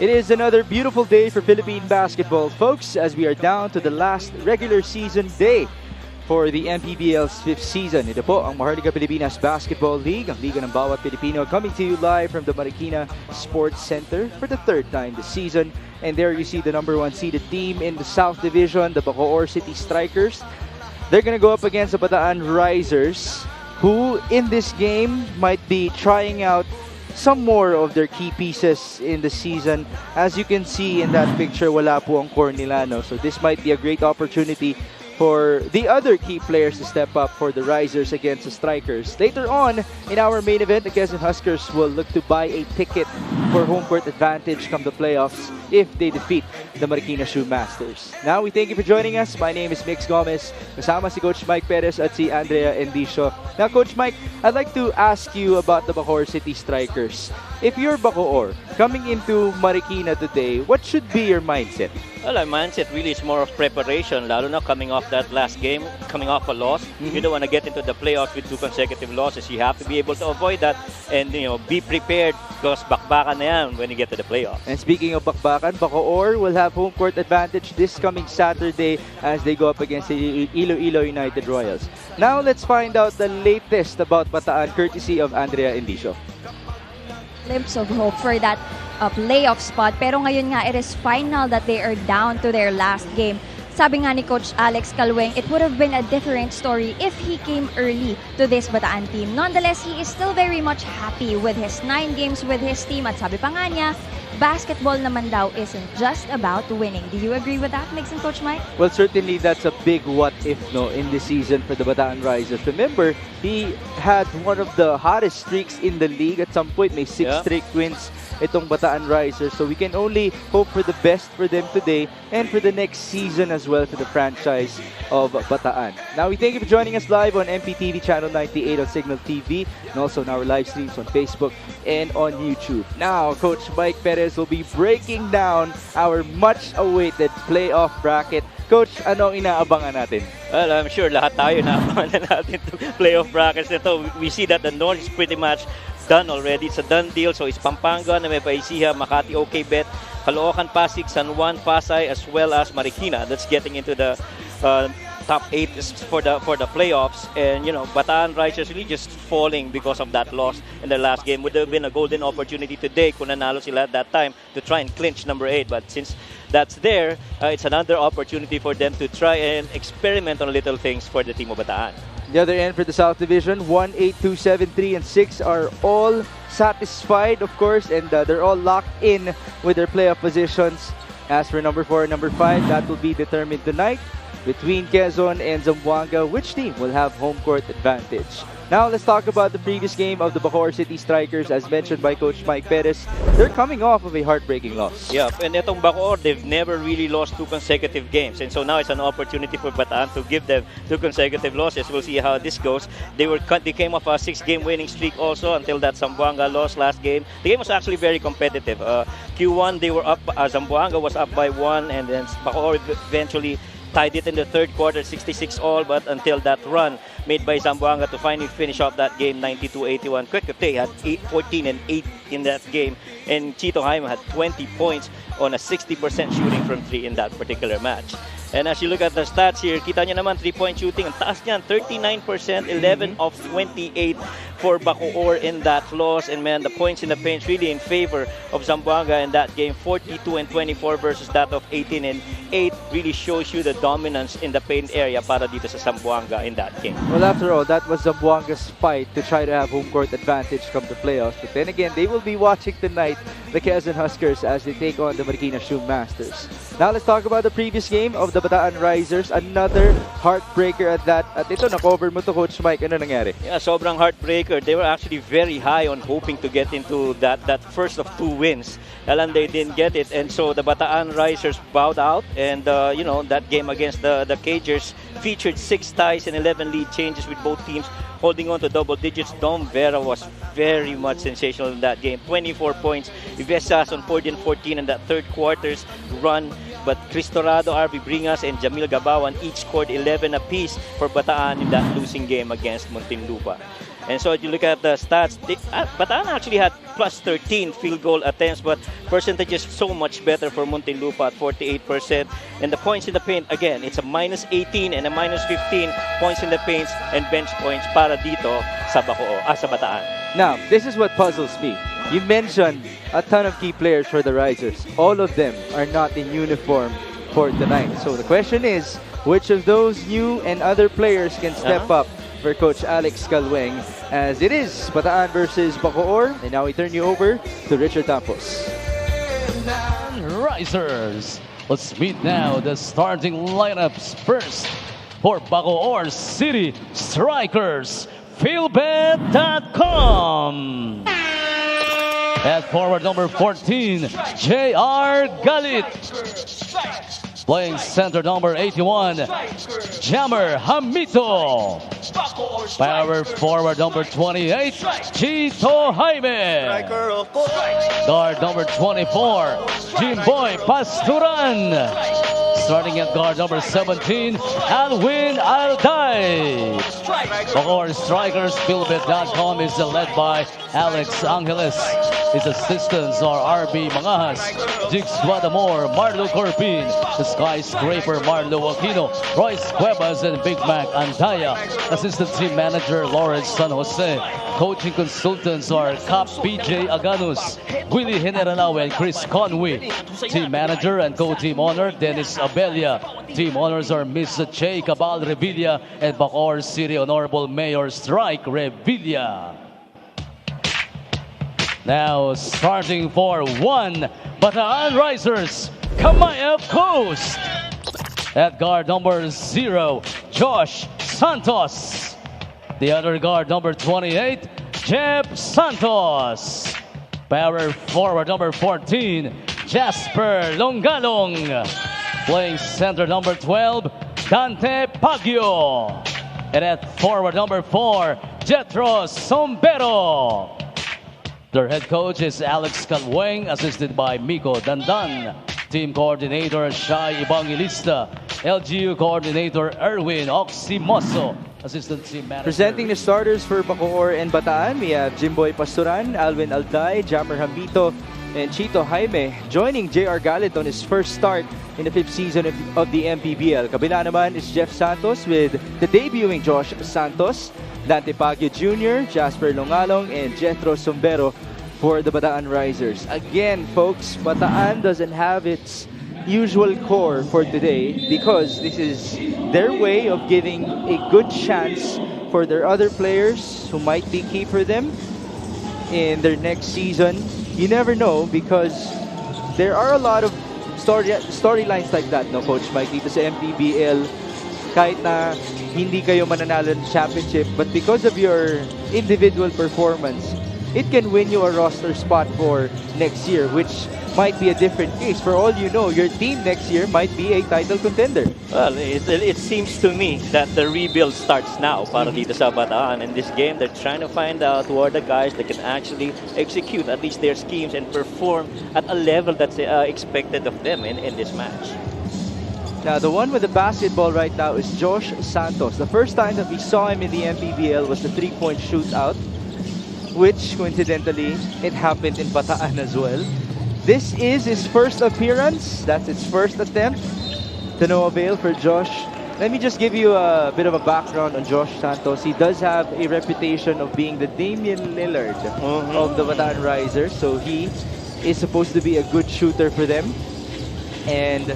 It is another beautiful day for Philippine basketball, folks, as we are down to the last regular season day for the Mpbl's 5th season. Ito po ang Maharlika Pilipinas Basketball League, ang liga ng bawat Pilipino, coming to you live from the Marikina Sports Center for the third time this season. And there you see the number 1 seeded team in the South Division, the Bacoor City Strikers. They're going to go up against the Bataan Risers, who in this game might be trying out some more of their key pieces in the season. As you can see in that picture, wala po ang core nila, no? So this might be a great opportunity for the other key players to step up for the Risers against the Strikers. Later on, in our main event, the Quezon Huskers will look to buy a ticket for home court advantage come the playoffs if they defeat the Marikina Shoe Masters. Now, we thank you for joining us. My name is Mix Gomez. Kasama si Coach Mike Perez at si Andrea Endicio. Now, Coach Mike, I'd like to ask you about the Bacoor City Strikers. If you're Bacoor, coming into Marikina today, what should be your mindset? Well, our mindset really is more of preparation, lalo na coming off that last game, coming off a loss. You don't want to get into the playoffs with 2 consecutive losses. You have to be able to avoid that and, be prepared because bakbakan na yan when you get to the playoffs. And speaking of bakbakan, Bacoor will have home court advantage this coming Saturday as they go up against the Iloilo United Royals. Now, let's find out the latest about Bataan courtesy of Andrea Endicio. Glimpse of hope for that playoff spot. Pero ngayon nga, it is final that they are down to their last game. Sabi nga ni Coach Alex Calweng, it would have been a different story if he came early to this Bataan team. Nonetheless, he is still very much happy with his 9 games with his team. At sabi pa nga niya, basketball naman daw isn't just about winning. Do you agree with that, Mix and Coach Mike? Well, certainly that's a big what-if in this season for the Bataan Risers. Remember, he had one of the hottest streaks in the league. At some point, may 6 straight wins itong Bataan Risers. So we can only hope for the best for them today and for the next season as well for the franchise of Bataan. Now, we thank you for joining us live on MPTV Channel 98 on Signal TV and also on our live streams on Facebook and on YouTube. Now, Coach Mike Perez will be breaking down our much-awaited playoff bracket. Coach, ano ang inaabangan natin? Well, I'm sure lahat tayo naabangan na natin itong playoff brackets nito. We see that the North is pretty much done already. It's a done deal. So it's Pampanga, na may Paisiha, Makati, OK Bet, Caloocan, Pasig, San Juan, Pasay, as well as Marikina. That's getting into the top 8 for the playoffs. And, Bataan Risers really just falling because of that loss in their last game. Would have been a golden opportunity today kung nanalo sila at that time to try and clinch number 8. But since that's there, it's another opportunity for them to try and experiment on little things for the team of Bataan. The other end for the South Division, 1, 8, 2, 7, 3, and 6 are all satisfied, of course, and they're all locked in with their playoff positions. As for number 4 and number 5, that will be determined tonight between Quezon and Zamboanga, which team will have home court advantage. Now, let's talk about the previous game of the Bacoor City Strikers. As mentioned by Coach Mike Perez, they're coming off of a heartbreaking loss. Yeah, and itong Bacoor, they've never really lost 2 consecutive games. And so now it's an opportunity for Bataan to give them 2 consecutive losses. We'll see how this goes. They came off a 6-game winning streak also until that Zamboanga loss last game. The game was actually very competitive. Q1, they were up, Zamboanga was up by 1, and then Bacoor eventually tied it in the third quarter, 66-all, but until that run made by Zamboanga to finally finish off that game, 92-81. Kwekete had 14 and 8 in that game, and Chito Jaime had 20 points on a 60% shooting from 3 in that particular match. And as you look at the stats here, kita nyo naman 3-point shooting. Ang taas niyan, 39%, 11 of 28 for Bacoor in that loss. And man, the points in the paint really in favor of Zamboanga in that game. 42 and 24 versus that of 18 and 8 really shows you the dominance in the paint area para dito sa Zamboanga in that game. Well, after all, that was Zamboanga's fight to try to have home court advantage come the playoffs. But then again, they will be watching tonight the Quezon Huskers as they take on the Marikina Shoe Masters. Now, let's talk about the previous game of the Bataan Risers. Another heartbreaker at that. At ito, na-cover mo to, Coach Mike. Ano nangyari? Yeah, sobrang heartbreaker. They were actually very high on hoping to get into that first of 2 wins. Alam, they didn't get it. And so the Bataan Risers bowed out. And, that game against the Cagers featured 6 ties and 11 lead changes with both teams holding on to double digits. Dom Vera was very much sensational in that game. 24 points. Ivesas on 14-14 in that third quarter's run. But Cristorado, RB Bringas, and Jamil Gabawan each scored 11 apiece for Bataan in that losing game against Muntinlupa. And so if you look at the stats, Bataan actually had plus 13 field goal attempts, but percentage is so much better for Muntinlupa at 48%. And the points in the paint, again, it's a minus 18 and a minus 15 points in the paints and bench points para dito sa Bacoor, sa Bataan. Now, this is what puzzles me. You mentioned a ton of key players for the Risers. All of them are not in uniform for tonight. So the question is, which of those new and other players can step up for Coach Alex Calweng, as it is Bataan versus Bacoor. And now we turn you over to Richard Campos. Risers. Let's meet now the starting lineups. First, for Bacoor City Strikers, Philbet.com. At forward number 14, J.R. Galit. Playing center number 81, Jammer Hamito. Power forward number 28, Chito Jaime. Guard number 24, Jimboy Pasturan. Starting at guard number 17, Alwin Alday. Bacoor Strikers, Philbet.com is led by Alex Angeles. His assistants are RB Mangahas, Jigs Guadamor, Marlo Corpin, the Skyscraper Marlo Aquino, Royce Cuevas, and Big Mac Andaya. Assistant team manager Lawrence San Jose. Coaching consultants are Cap PJ Aganus, Willie Generalao, and Chris Conway. Team manager and co-team owner Dennis Abelia. Team owners are Miss Che Cabal Revilla and Bacoor City Honorable Mayor Strike Revilla. Now starting for one, Bataan Risers, Kamaya Coast. At guard number 0, Josh Santos. The other guard number 28, Jeb Santos. Power forward number 14, Jasper Longalong. Playing center number 12, Dante Pagio. And at forward number 4, Jetro Sombero. Their head coach is Alex Calweng, assisted by Miko Dandan. Team coordinator Shai Ibangilista. LGU coordinator Erwin Oximoso. Assistant team manager. Presenting the starters for Bacoor and Bataan, we have Jimboy Pasturan, Alvin Alday, Jammer Hamito, and Chito Jaime. Joining J.R. Galit on his first start in the 5th season of the Mpbl. Kabila naman is Jeff Santos with the debuting Josh Santos, Dante Pagio Jr., Jasper Longalong, and Jethro Sombero for the Bataan Risers. Again, folks, Bataan doesn't have its usual core for today because this is their way of giving a good chance for their other players who might be key for them in their next season. You never know because there are a lot of storylines like that, no, Coach Mike, dito sa MPBL. Kahit na hindi kayo mananalo ng championship, but because of your individual performance, it can win you a roster spot for next year, which might be a different case. For all you know, your team next year might be a title contender. Well, it seems to me that the rebuild starts now para dito sa Bataan. In this game, they're trying to find out who are the guys that can actually execute at least their schemes and perform at a level that's expected of them in this match. Now, the one with the basketball right now is Josh Santos. The first time that we saw him in the MPBL was the three-point shootout, which coincidentally, it happened in Bataan as well. This is his first appearance. That's his first attempt. To no avail for Josh. Let me just give you a bit of a background on Josh Santos. He does have a reputation of being the Damian Lillard of the Bataan Risers. So he is supposed to be a good shooter for them. And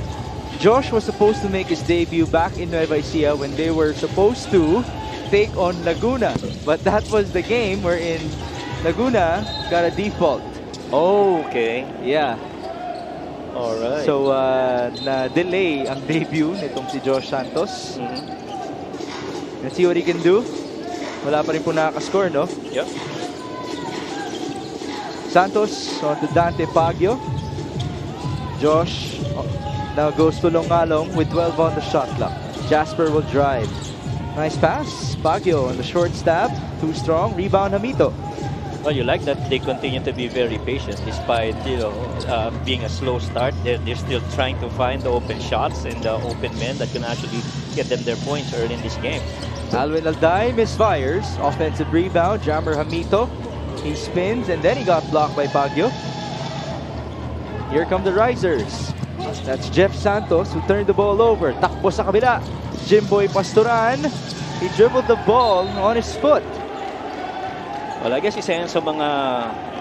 Josh was supposed to make his debut back in Nueva Ecija when they were supposed to take on Laguna. But that was the game wherein Laguna got a default. Oh, okay. Yeah. Alright. So, na-delay ang debut nitong si Josh Santos. Let's see what he can do. Wala pa rin po nakaka-score, no? Yep. Santos on to Dante Pagio. Josh now goes to Longalong with 12 on the shot clock. Jasper will drive. Nice pass. Baguio on the short stab. Too strong. Rebound Hamito. Well, you like that they continue to be very patient despite, being a slow start. They're still trying to find the open shots and the open men that can actually get them their points early in this game. Alvin Alday misfires. Offensive rebound. Jammer Hamito. He spins and then he got blocked by Baguio. Here come the risers. That's Jeff Santos who turned the ball over. Takbo sa kabila. Jimboy Pastoran. He dribbled the ball on his foot. Well, I guess isa yan sa mga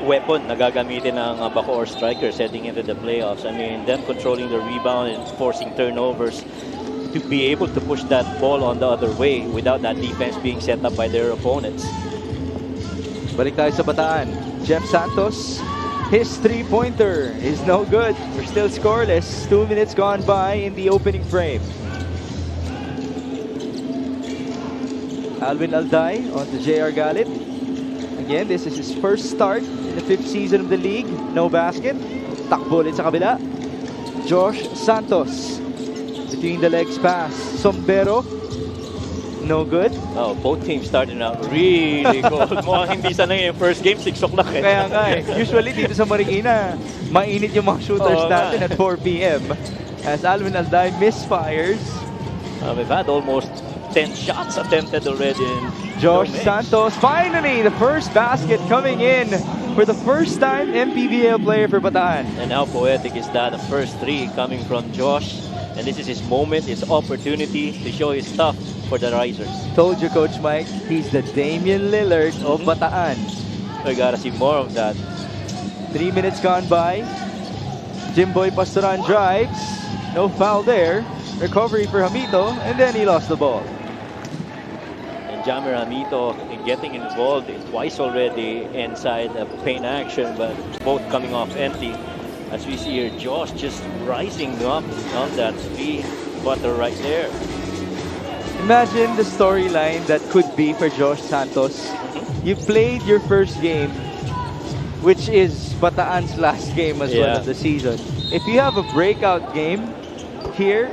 weapon na gagamitin ng Bacoor strikers heading into the playoffs. I mean, them controlling the rebound and forcing turnovers to be able to push that ball on the other way without that defense being set up by their opponents. Balik tayo sa Bataan. Jeff Santos. His three-pointer is no good. We're still scoreless. 2 minutes gone by in the opening frame. Alvin Alday on to JR Galit. Again, this is his first start in the 5th season of the league. No basket. Takbo ulit sa kabila. Josh Santos. Between the legs pass. Sombero. No good. Oh, both teams starting out really cold. Mukhang hindi sanay yung first game, 6 o'clock eh. Kaya nga eh. Usually dito sa Marikina, mainit yung mga shooters natin at 4 p.m. As Alvin Alday misfires. We've had almost 10 shots attempted already. Josh Santos, finally the first basket coming in for the first time Mpbl player for Bataan. And how poetic is that? The first 3 coming from Josh. And this is his moment, his opportunity to show his stuff for the risers. Told you, Coach Mike, he's the Damian Lillard of Bataan. We gotta see more of that. 3 minutes gone by. Jimboy Pastoran drives. No foul there. Recovery for Hamito, and then he lost the ball. And Jammer Hamito getting involved twice already inside the paint action, but both coming off empty. As we see here, Josh just rising up on that 3-footer right there. Imagine the storyline that could be for Josh Santos. You played your first game, which is Bataan's last game as well of the season. If you have a breakout game here,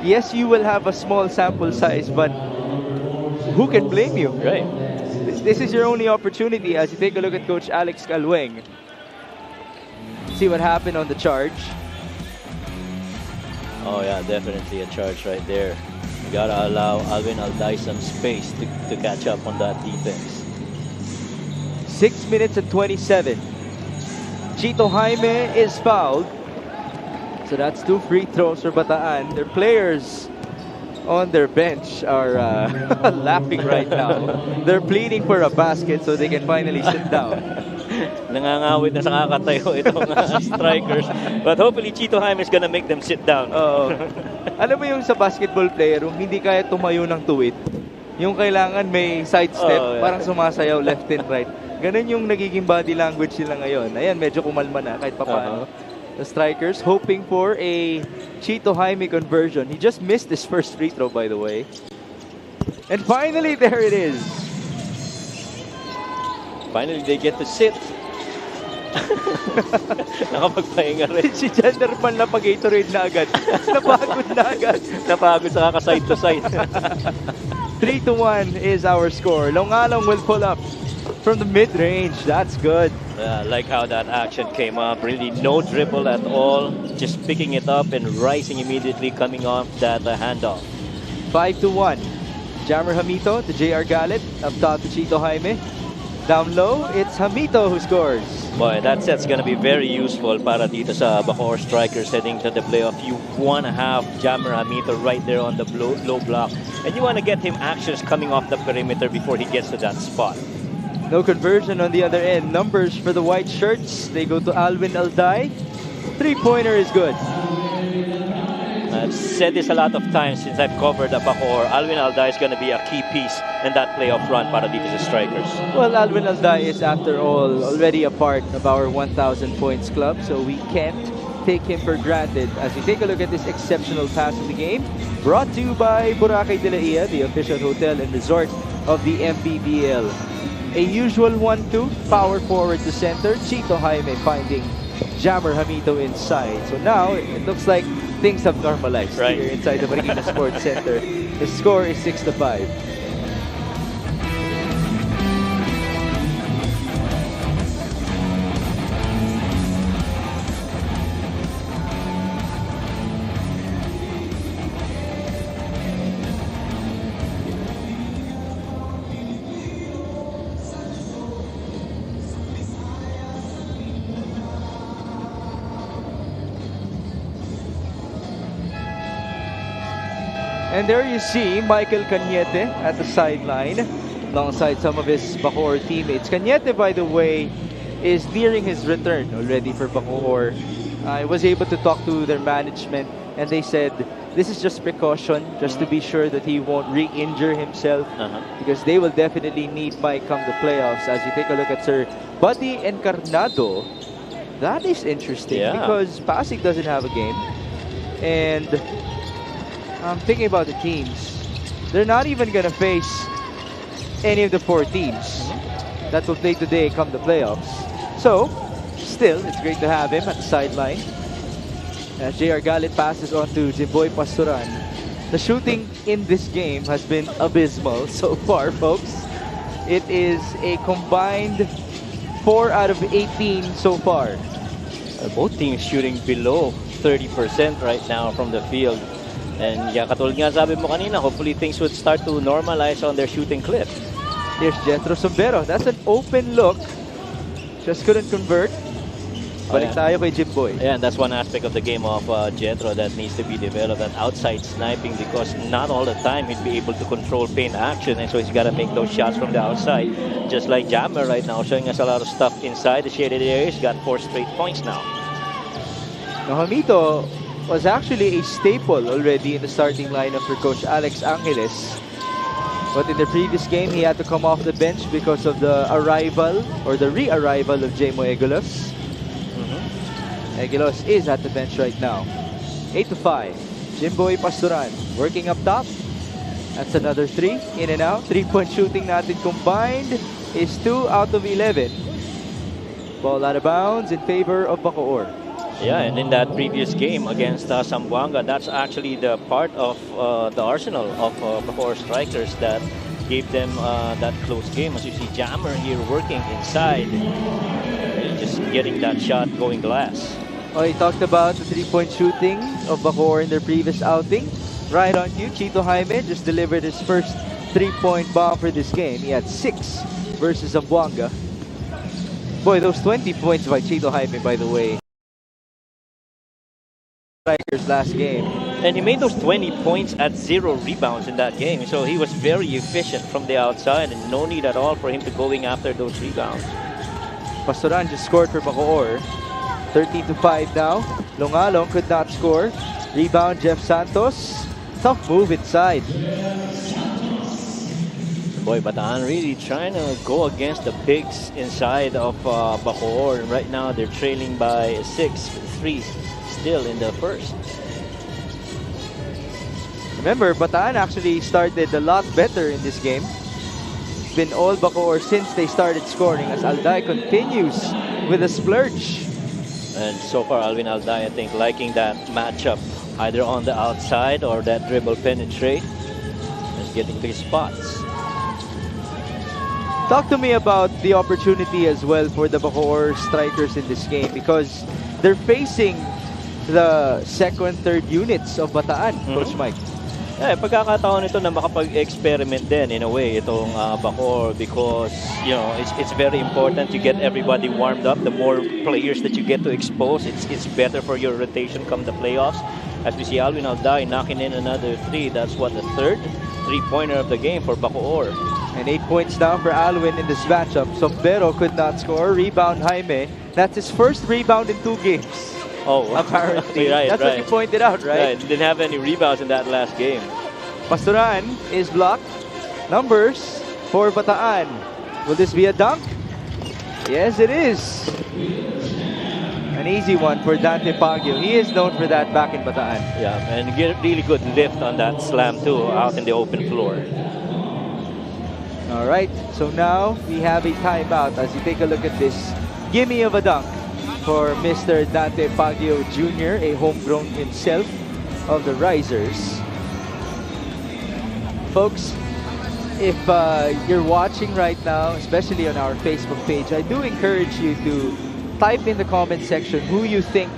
yes, you will have a small sample size, but who can blame you? Right. This is your only opportunity as you take a look at Coach Alex Calweng. See what happened on the charge. Oh yeah, definitely a charge right there. You gotta allow Alvin Alday some space to catch up on that defense. 6 minutes and 27. Chito Jaime is fouled. So that's 2 free throws for Bataan. Their players on their bench are laughing right now. They're pleading for a basket so they can finally sit down. Nangangawit na sa kakatayo itong strikers. But hopefully Chito Jaime is gonna make them sit down. Alam mo yung sa basketball player, yung hindi kaya tumayo ng tuwid, yung kailangan may side step, parang sumasayaw left and right. Ganun yung nagiging body language nila ngayon. Ayan, medyo kumalma na kahit papaano. The strikers hoping for a Chito Jaime conversion. He just missed his first free throw, by the way. And finally, there it is. Finally, they get to sit. Nakapagpahinga rin. Si Genderman na pag-Gatorade na agad. Napagod na agad. Napagod sa kaka-side to side. 3-1 is our score. Longalong will pull up from the mid-range. That's good. I like how that action came up. Really no dribble at all. Just picking it up and rising immediately coming off that handoff. 5-1. Jammer Hamito to JR Galit. Up top to Chito Jaime. Down low, it's Hamito who scores. Boy, that set's going to be very useful para dito sa Bacoor strikers heading to the playoff. You want to have Jammer Hamito right there on the low block. And you want to get him actions coming off the perimeter before he gets to that spot. No conversion on the other end. Numbers for the white shirts. They go to Alvin Alday. 3-pointer is good. I've said this a lot of times since I've covered the Bacoor. Alvin Alday is going to be a key piece in that playoff run para dito sa strikers. Well, Alvin Alday is after all already a part of our 1,000 points club, so we can't take him for granted. As we take a look at this exceptional pass of the game, brought to you by Boracay de la Ia, the official hotel and resort of the Mpbl. A usual 1-2, power forward to center, Chito Jaime finding Jammer Hamito inside. So now it looks like things have normalized here inside the Marikina Sports Center. The score is 6-5. And there you see Michael Cañete at the sideline alongside some of his Bacoor teammates. Cañete, by the way, is nearing his return already for Bacoor. I was able to talk to their management and they said this is just precaution, just to be sure that he won't re-injure himself, because they will definitely need Mike come the playoffs. As you take a look at Sir Buddy Encarnado, that is interesting because Pasig doesn't have a game. And I'm thinking about the teams. They're not even going to face any of the 4 teams that will play today come the playoffs. So, still, it's great to have him at the sideline. As JR Galit passes on to Jimboy Pastoran. The shooting in this game has been abysmal so far, folks. It is a combined 4 out of 18 so far. Both teams shooting below 30% right now from the field. And katulad nga sabi mo kanina, hopefully things would start to normalize on their shooting clip. Here's Jethro Sombero. That's an open look. Just couldn't convert. Balik tayo kay Jimboy. Yeah, and that's one aspect of the game of Jethro that needs to be developed, that outside sniping, because not all the time he'd be able to control paint action, and so he's got to make those shots from the outside. Just like Jammer right now, showing us a lot of stuff inside the shaded areas. He's got 4 straight points now. Now, Hamito was actually a staple already in the starting lineup for Coach Alex Angeles. But in the previous game, he had to come off the bench because of the arrival or the re-arrival of Jemo Egulos. Egulos is at the bench right now. 8-5. Jimboy Pastoran working up top. That's another 3 in and out. 3-point shooting natin combined is 2 out of 11. Ball out of bounds in favor of Bacoor. Yeah, and in that previous game against Zamboanga, that's actually the part of the arsenal of Bacoor strikers that gave them that close game. As you see, Jammer here working inside, just getting that shot going glass. Oh, he talked about the 3-point shooting of Bacoor in their previous outing. Right on cue, Chito Jaime just delivered his first 3-point bomb for this game. He had 6 versus Zamboanga. Boy, those 20 points by Chito Jaime, by the way. Strikers last game. And he made those 20 points at 0 rebounds in that game. So he was very efficient from the outside and no need at all for him to going after those rebounds. Pastoran just scored for Bacoor. 13-5 now. Longalong could not score. Rebound, Jeff Santos. Tough move inside. Boy, Bataan really trying to go against the bigs inside of Bacoor. And right now they're trailing by 6-3 still in the first. Remember, Bataan actually started a lot better in this game. It's been all Bacoor since they started scoring as Alday continues with a splurge. And so far, Alvin Alday, I think, liking that matchup either on the outside or that dribble penetrate. Just getting these spots. Talk to me about the opportunity as well for the Bacoor strikers in this game, because they're facing the second, third units of Bataan, Coach Mike. Yeah, pagkakataon ito na makapag-experiment din in a way itong Bacoor, because you know it's very important to get everybody warmed up. The more players that you get to expose, it's better for your rotation come the playoffs. As we see Alvin Alday knocking in another 3. That's what, the third 3-pointer of the game for Bacoor. And 8 points down for Alwin in this matchup. Sombero could not score. Rebound Jaime. That's his first rebound in 2 games. Oh, apparently. right, That's what you pointed out, right? Right, didn't have any rebounds in that last game. Pastoran is blocked. Numbers for Bataan. Will this be a dunk? Yes, it is. An easy one for Dante Pagio. He is known for that back in Bataan. Yeah, and get really good lift on that slam too, out in the open floor. All right, so now we have a timeout as you take a look at this gimme of a dunk for Mr. Dante Pagio Jr., a homegrown himself of the Risers. Folks, if you're watching right now, especially on our Facebook page, I do encourage you to type in the comment section who you think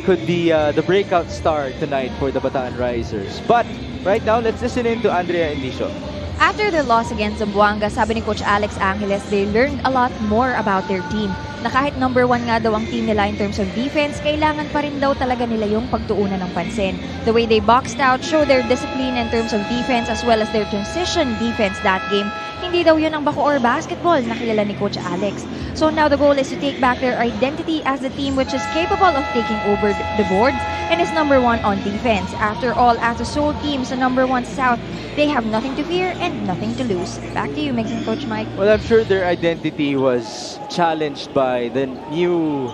could be the breakout star tonight for the Bataan Risers. But right now, let's listen in to Andrea Indicio. After their loss against Zamboanga, sabi ni Coach Alex Angeles, they learned a lot more about their team. Na kahit number 1 nga daw ang team nila in terms of defense, kailangan pa rin daw talaga nila yung pagtuunan ng pansin. The way they boxed out, show their discipline in terms of defense as well as their transition defense that game. Hindi daw yun ang Bacoor basketball na kilala ni Coach Alex. So now the goal is to take back their identity as the team which is capable of taking over the boards and is number 1 on defense. After all, as a sole team sa number 1 South, they have nothing to fear and nothing to lose. Back to you, Migs and Coach Mike. Well, I'm sure their identity was challenged by the new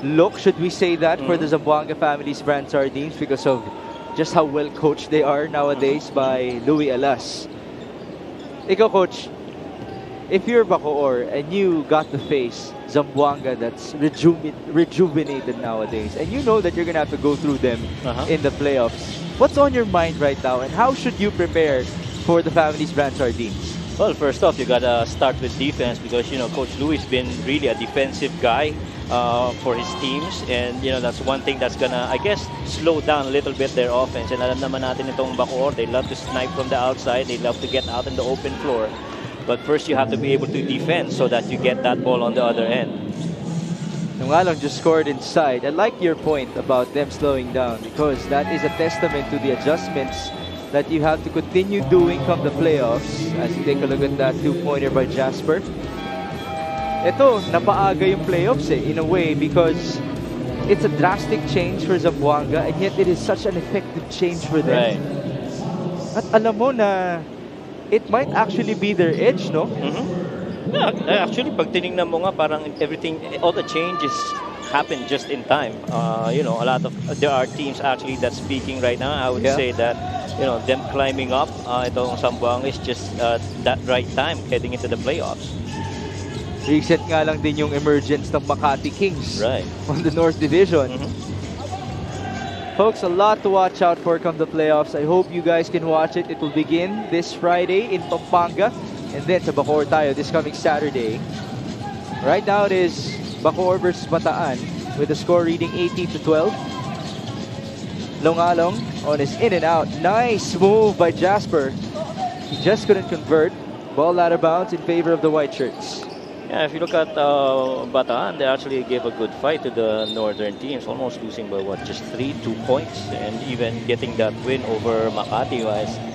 look, should we say that, for the Zamboanga family's brand sardines because of just how well coached they are nowadays by Louis Alas. Ikaw, Coach, if you're Bacoor and you got to face Zamboanga that's rejuvenated nowadays, and you know that you're going to have to go through them in the playoffs, what's on your mind right now, and how should you prepare for the family's brand sardines? Well, first off, you gotta start with defense because Coach Louis has been really a defensive guy for his teams, and that's one thing that's gonna, I guess, slow down a little bit their offense. And alam naman natin itong Bacoor, they love to snipe from the outside, they love to get out in the open floor. But first, you have to be able to defend so that you get that ball on the other end. Nungalong just scored inside. I like your point about them slowing down because that is a testament to the adjustments that you have to continue doing come the playoffs. As you take a look at that two-pointer by Jasper. Ito, napaaga yung playoffs in a way because it's a drastic change for Zamboanga and yet it is such an effective change for them. Right. At alam mo na it might actually be their edge, no? Yeah, actually, pag tinignan mo nga, parang everything, all the changes happen just in time. A lot of, there are teams actually that's speaking right now. I would say that, them climbing up, itong Zamboanga is just that right time heading into the playoffs. Recent nga lang din yung emergence ng Makati Kings on the North Division. Folks, a lot to watch out for come the playoffs. I hope you guys can watch it. It will begin this Friday in Pampanga and then sa Bacoor tayo this coming Saturday. Right now it is Bacoor versus Bataan with the score reading 18-12. Longalong on his in and out. Nice move by Jasper. He just couldn't convert. Ball out of bounds in favor of the white shirts. Yeah, if you look at Bataan, they actually gave a good fight to the northern teams, almost losing by just 2 points, and even getting that win over Makati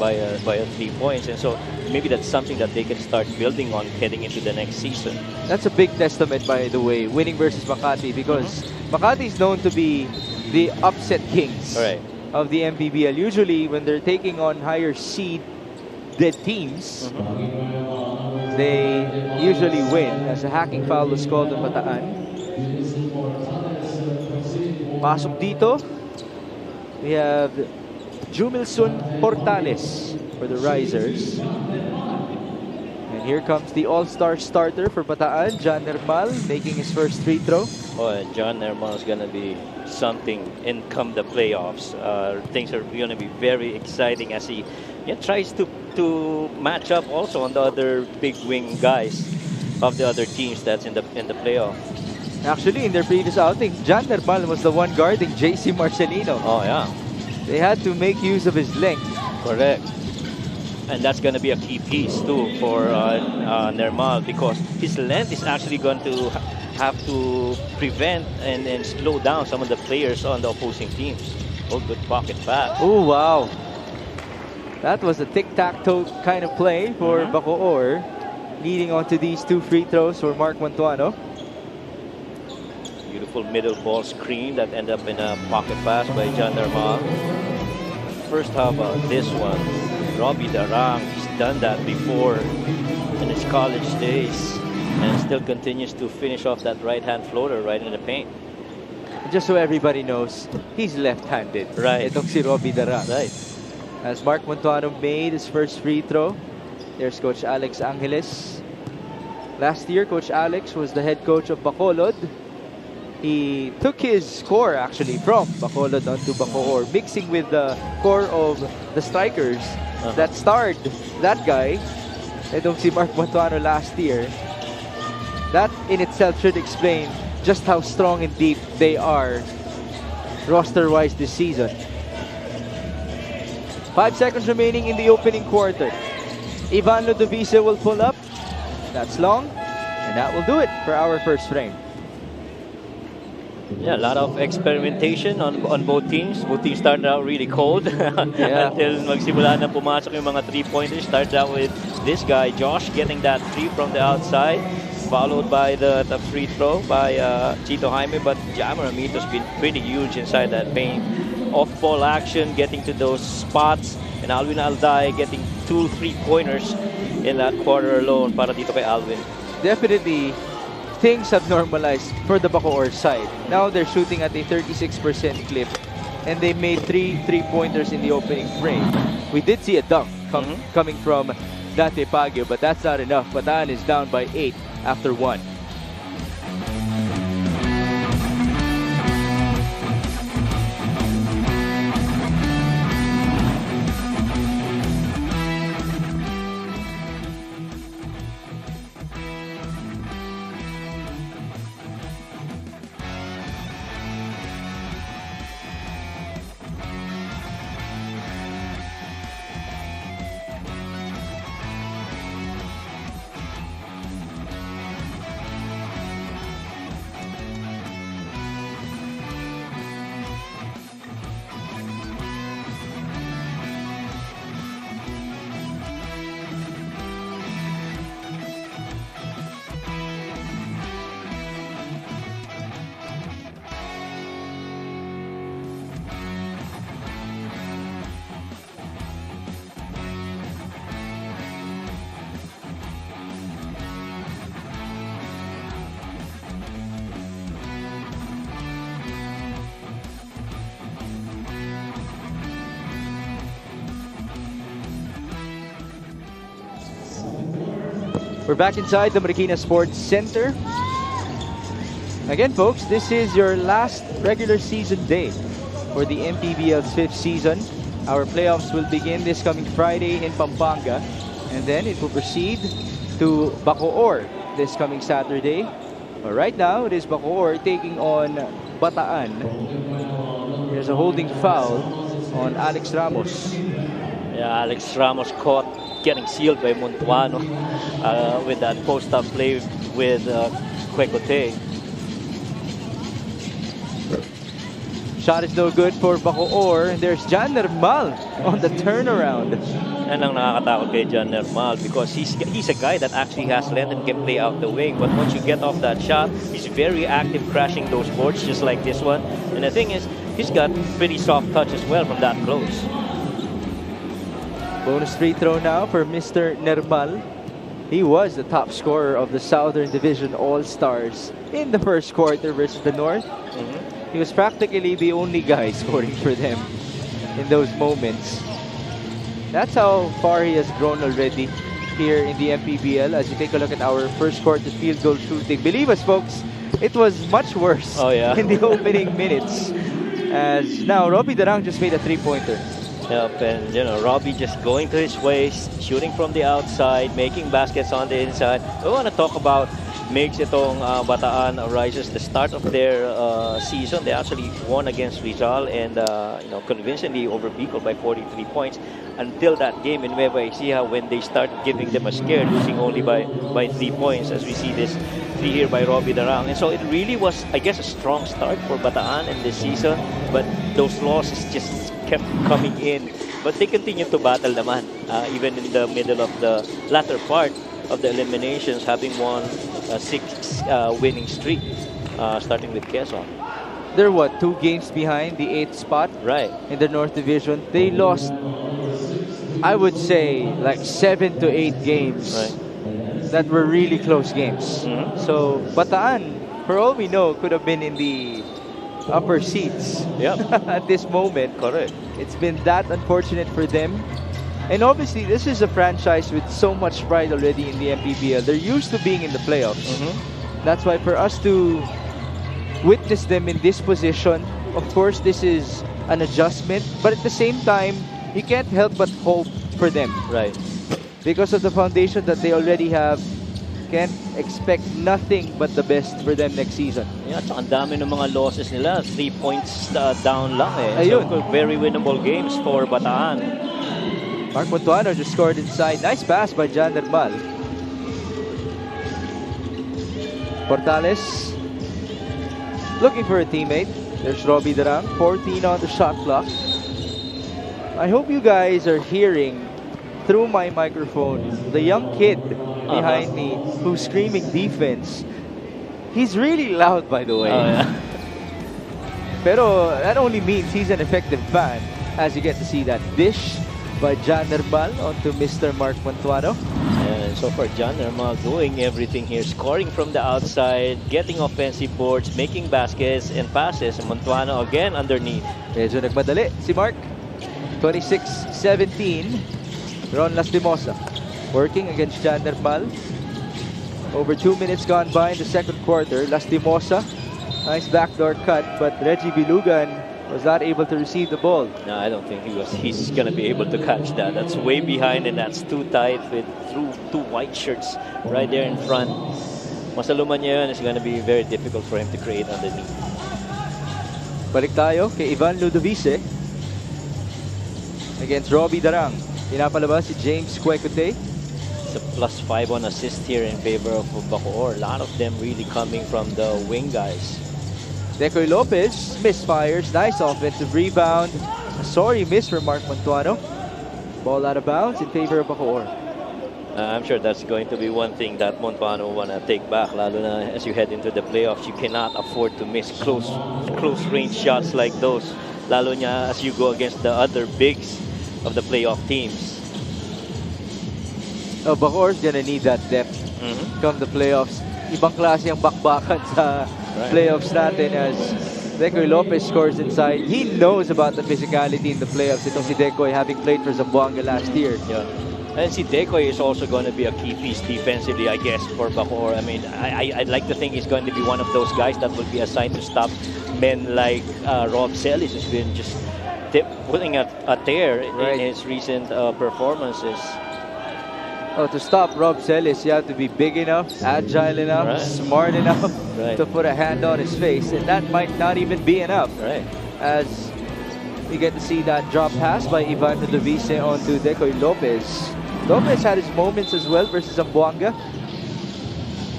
by 3 points. And so maybe that's something that they can start building on heading into the next season. That's a big testament, by the way, winning versus Makati, because Makati is known to be the upset kings of the Mpbl. Usually, when they're taking on higher seeded teams, they usually win as a hacking foul was called on Bataan. Pasok dito. We have Jumilson Portales for the Risers. And here comes the all-star starter for Bataan, John Nermal, making his first free throw. Oh, John Nermal is going to be something in come the playoffs. Things are going to be very exciting as he tries to match up also on the other big wing guys of the other teams that's in the playoff. Actually, in their previous outing, John Nermal was the one guarding JC Marcelino. Oh yeah, they had to make use of his length. Correct. And that's going to be a key piece too for Nermal because his length is actually going to have to prevent and slow down some of the players on the opposing teams. Oh, good pocket pass. Oh wow. That was a tic-tac-toe kind of play for Bacoor, leading on to these 2 free throws for Mark Montuano. Beautiful middle ball screen that ended up in a pocket pass by John Nermal. First, how about this one? Robbie Darang, he's done that before in his college days and still continues to finish off that right-hand floater right in the paint. Just so everybody knows, he's left-handed. Right. Itong si Robbie Darang. Right. As Mark Montuano made his first free throw, there's Coach Alex Angeles. Last year, Coach Alex was the head coach of Bacolod. He took his core actually from Bacolod onto Bacoor, mixing with the core of the strikers that starred that guy, itong si Mark Montuano last year. That in itself should explain just how strong and deep they are roster-wise this season. 5 seconds remaining in the opening quarter. Ivan Ludovice will pull up. That's long. And that will do it for our first frame. Yeah, a lot of experimentation on both teams. Both teams started out really cold until magsimula na pumasok yung mga three-pointers. Started out with this guy, Josh, getting that three from the outside, followed by the free throw by Chito Jaime. But Jammer Amito's been pretty huge inside that paint. Off-ball action, getting to those spots, and Alvin Alday getting 2 3-pointers in that quarter alone para dito kay Alvin. Definitely, things have normalized for the Bacoor side. Now they're shooting at a 36% clip, and they made 3 3-pointers in the opening frame. We did see a dunk coming from Dante Pagio, but that's not enough. Bataan is down by 8 after 1. We're back inside the Marikina Sports Center. Again, folks, this is your last regular season day for the Mpbl's 5th season. Our playoffs will begin this coming Friday in Pampanga, and then it will proceed to Bacoor this coming Saturday. But right now, it is Bacoor taking on Bataan. There's a holding foul on Alex Ramos. Yeah, Alex Ramos caught getting sealed by Montuano with that post-up play with Kwekote. Shot is no good for Bacoor. There's Jan Nermal on the turnaround. Yan ang nakakatakot kay Jan Nermal because he's a guy that actually has length and can play out the wing. But once you get off that shot, he's very active crashing those boards just like this one. And the thing is, he's got pretty soft touch as well from that close. Bonus free throw now for Mr. Nermal. He was the top scorer of the Southern Division All-Stars in the first quarter versus the North. He was practically the only guy scoring for them in those moments. That's how far he has grown already here in the Mpbl. As you take a look at our first quarter field goal shooting, believe us folks, it was much worse in the opening minutes. As now Robbie Darang just made a 3-pointer. Yep, and you know, Robbie just going to his waist, shooting from the outside, making baskets on the inside. We want to talk about makes itong Bataan Rises the start of their season. They actually won against Rizal and convincingly over Bacoor by 43 points. Until that game in Nueva Ecija when they started giving them a scare, losing only by 3 points, as we see this 3 here by Robbie Darang. And so it really was, I guess, a strong start for Bataan in this season, but those losses just kept coming in. But they continued to battle naman, even in the middle of the latter part of the eliminations, having won a 6 winning streak, starting with Quezon. They're what, 2 games behind the 8th spot in the North Division. They lost, I would say, like 7 to 8 games that were really close games. So Bataan, for all we know, could have been in the upper seats at this moment. Correct. It's been that unfortunate for them. And obviously, this is a franchise with so much pride already in the Mpbl. They're used to being in the playoffs. That's why for us to witness them in this position, of course, this is an adjustment. But at the same time, you can't help but hope for them. Right. Because of the foundation that they already have, can't expect nothing but the best for them next season. Yeah, so ang dami ng mga losses nila. 3 points down lang eh. Ayun. So very winnable games for Bataan. Mark Montuano just scored inside. Nice pass by Jan Nermal. Portales looking for a teammate. There's Robbie Darang, 14 on the shot clock. I hope you guys are hearing through my microphone the young kid behind me who's screaming defense. He's really loud, by the way. Pero that only means he's an effective fan, as you get to see that dish by Jan Nermal onto Mr. Mark Montuano. And so far, Jan Nermal doing everything here, scoring from the outside, getting offensive boards, making baskets and passes. And Montuano again underneath. Medyo nagmadali si Mark. 26-17. Ron Lastimosa working against Jan Nermal. Over 2 minutes gone by in the second quarter. Lastimosa, nice backdoor cut, but Reggie Bilugan was not able to receive the ball. No, I don't think he's going to be able to catch that. That's way behind and that's too tight with two white shirts right there in front. Masaluman niya yun, it's going to be very difficult for him to create underneath. Balik tayo kay Ivan Ludovice against Robbie Darang. Pinapalabas si James Cuecote. It's a +5 on assist here in favor of Bacoor. A lot of them really coming from the wing guys. Decoy Lopez misfires. Nice offensive rebound. A sorry miss for Mark Montuano. Ball out of bounds in favor of Bacoor. I'm sure that's going to be one thing that Montuano will want to take back. Lalo na as you head into the playoffs, you cannot afford to miss close range shots like those. Lalo na as you go against the other bigs of the playoff teams. Oh, Bacoor's gonna need that depth come the playoffs. Ibang klase ang bakbakan sa playoffs natin as Decoy Lopez scores inside. He knows about the physicality in the playoffs. Itong si Decoy having played for Zamboanga last year. Yeah. And si Decoy is also going to be a key piece defensively, I guess, for Bacoor. I mean, I'd like to think he's going to be one of those guys that will be assigned to stop men like Rob Celis, who's been just putting a tear in his recent performances. Oh, to stop Rob Celis, you have to be big enough, agile enough, smart enough to put a hand on his face. And that might not even be enough. As we get to see that drop pass by Ivan Ludovice onto Decoy Lopez. Lopez had his moments as well versus Zamboanga.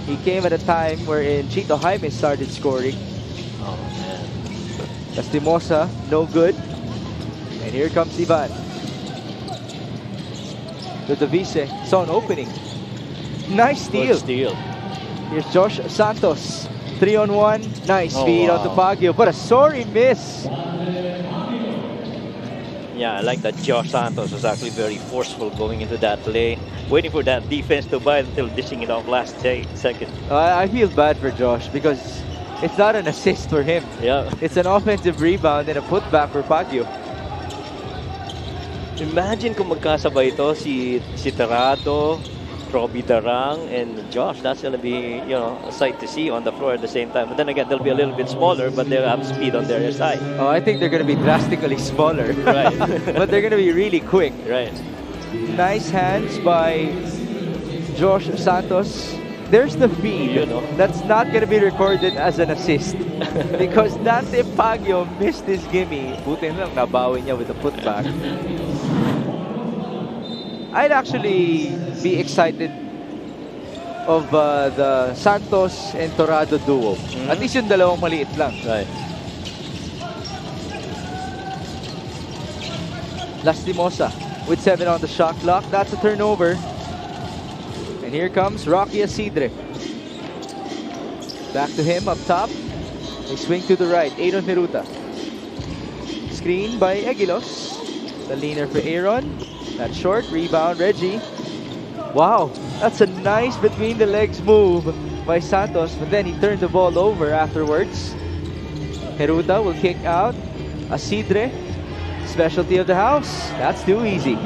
He came at a time wherein Chito Jaime started scoring. Oh, man. Lastimosa, no good. And here comes Ivan. Ludovice saw an opening. Nice steal. Good steal. Here's Josh Santos. 3-on-1. Nice feed onto Baguio, but a sorry miss. Yeah, I like that Josh Santos was actually very forceful going into that lane, waiting for that defense to buy until dishing it off last second. I feel bad for Josh because it's not an assist for him. Yeah. It's an offensive rebound and a putback for Baguio. Imagine kung magkasabay ito si Terado, Robbie Darang, and Josh. That's going to be, a sight to see on the floor at the same time. But then again, they'll be a little bit smaller, but they'll have speed on their side. Oh, I think they're going to be drastically smaller. Right. But they're going to be really quick. Right. Nice hands by Josh Santos. There's the feed. That's not going to be recorded as an assist. Because Dante Baguio missed his gimme. Buti lang, nabawi niya with a putback. I'd actually be excited of the Santos and Torado duo. At least yung dalawang maliit lang. Right. Lastimosa with 7 on the shot clock. That's a turnover. And here comes Rocky Asidre. Back to him up top. They swing to the right. Aaron Neruta. Screen by Egilos. The leaner for Aaron. That short rebound, Reggie. Wow, that's a nice between the legs move by Santos, but then he turned the ball over afterwards. Neruta will kick out. Asidre, specialty of the house. That's too easy.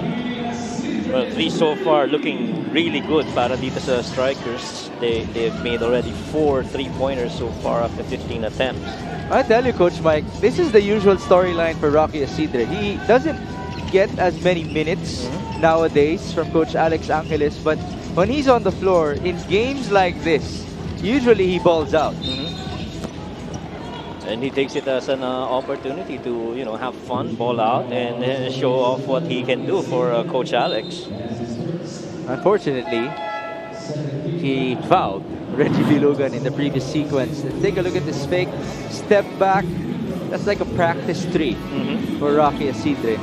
Well, 3 so far, looking really good para dito sa strikers. They've made already 4 3-pointers so far after 15 attempts. I tell you, Coach Mike, this is the usual storyline for Rocky Asidre. He doesn't get as many minutes nowadays from Coach Alex Angeles, but when he's on the floor in games like this, usually he balls out. And he takes it as an opportunity to, have fun, ball out, and show off what he can do for Coach Alex. Unfortunately, he fouled Reggie Bilugan in the previous sequence. Take a look at this fake step back. That's like a practice three for Rocky Asidre.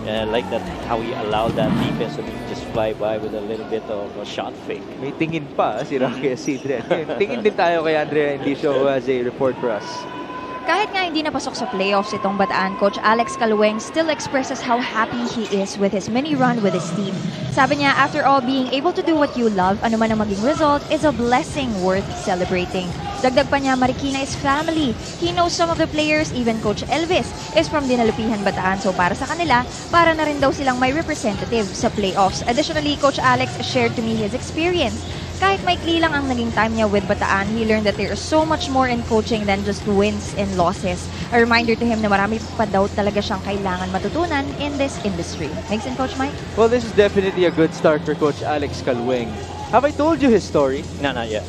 Yeah, I like that how he allowed that defense to just fly by with a little bit of a shot fake. May tingin pa si Rocky Asidre. Tingin din tayo kay Andrea Indicio who has a report for us. Kahit nga hindi napasok sa playoffs itong Bataan, Coach Alex Calweng still expresses how happy he is with his mini run with his team. Sabi niya, after all, being able to do what you love, ano man ang maging result, is a blessing worth celebrating. Dagdag pa niya, Marikina is family. He knows some of the players, even Coach Elvis, is from Dinalupihan, Bataan. So para sa kanila, para na rin daw silang may representative sa playoffs. Additionally, Coach Alex shared to me his experience. Kahit maikli lang ang naging time niya with Bataan, he learned that there is so much more in coaching than just wins and losses. A reminder to him na marami pa daw talaga siyang kailangan matutunan in this industry. Makes sense, Coach Mike? Well, this is definitely a good start for Coach Alex Calweng. Have I told you his story? No, not yet.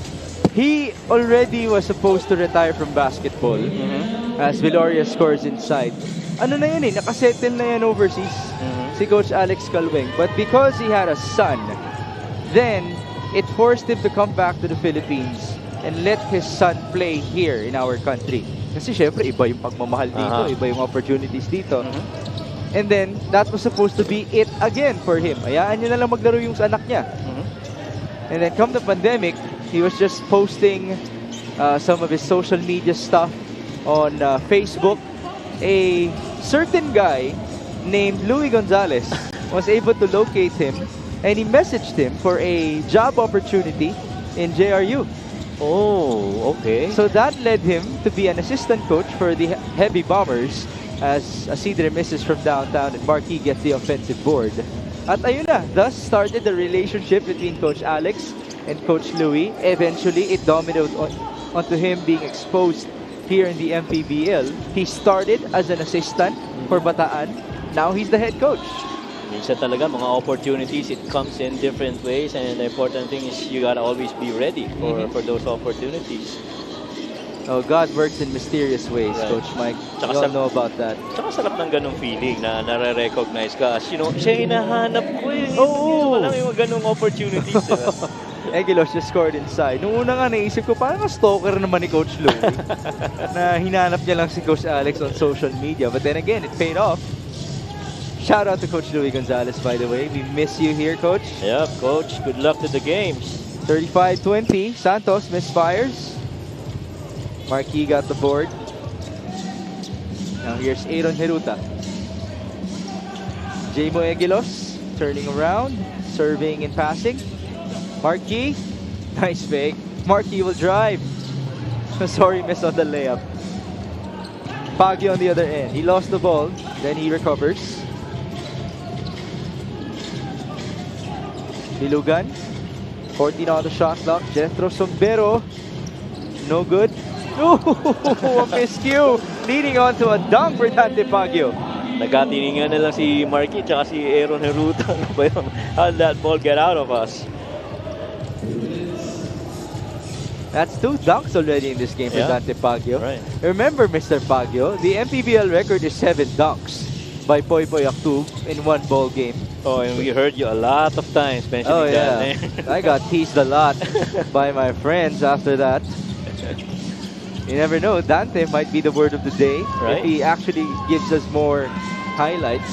He already was supposed to retire from basketball as Viloria scores inside. Ano na yan nakasettle na yan overseas si Coach Alex Calweng. But because he had a son, then it forced him to come back to the Philippines and let his son play here in our country. Kasi syempre, iba yung pagmamahal dito, iba yung opportunities dito. And then, that was supposed to be it again for him. Hayaan niya na lang maglaro yung anak niya. And then, come the pandemic, he was just posting some of his social media stuff on Facebook. A certain guy named Louis Gonzalez was able to locate him, and he messaged him for a job opportunity in JRU. Oh, okay. So that led him to be an assistant coach for the Heavy Bombers as Asidre misses from downtown and Marquis gets the offensive board. At ayun na, thus started the relationship between Coach Alex and Coach Louis. Eventually, it dominoed onto him being exposed here in the Mpbl. He started as an assistant for Bataan. Now he's the head coach. Minsan talaga, mga opportunities, it comes in different ways, and the important thing is you gotta always be ready for those opportunities. Oh, God works in mysterious ways, Right. Coach Mike. Tsaka You all know about that. Tsaka sarap ng ganong feeling na nare-recognize ka as, siya hinahanap ko eh. Oo. Wala yung ganong opportunities. Diba? Egilos just scored inside. Nung una nga naisip ko, parang stalker naman ni Coach Louie na hinanap niya lang si Coach Alex on social media. But then again, it paid off. Shout out to Coach Louis Gonzalez, by the way. We miss you here, Coach. Yeah, Coach. Good luck to the games. 35-20. Santos misfires. Marquis got the board. Now here's Aaron Heruta. Jamo Egilos turning around, serving and passing. Marquis, nice fake. Marquis will drive. Sorry, miss on the layup. Pagio on the other end. He lost the ball, then he recovers. Bilugan, 14 on the shot clock. Jethro Sombero, no good. Ooh, a miscue, leading on to a dunk for Dante Pagio. Nagkatiningan na lang si Marquis tsaka si Aaron Heruta. Ano ba yun? How did that ball get out of us? That's 2 dunks already in this game for Yeah. Dante Pagio. Right. Remember, Mr. Pagio, the Mpbl record is 7 dunks by Poy Poy Aktub in one ball game. Oh, and we heard you a lot of times mentioning that. I got teased a lot by my friends after that. You never know, Dante might be the word of the day if Right. he actually gives us more highlights.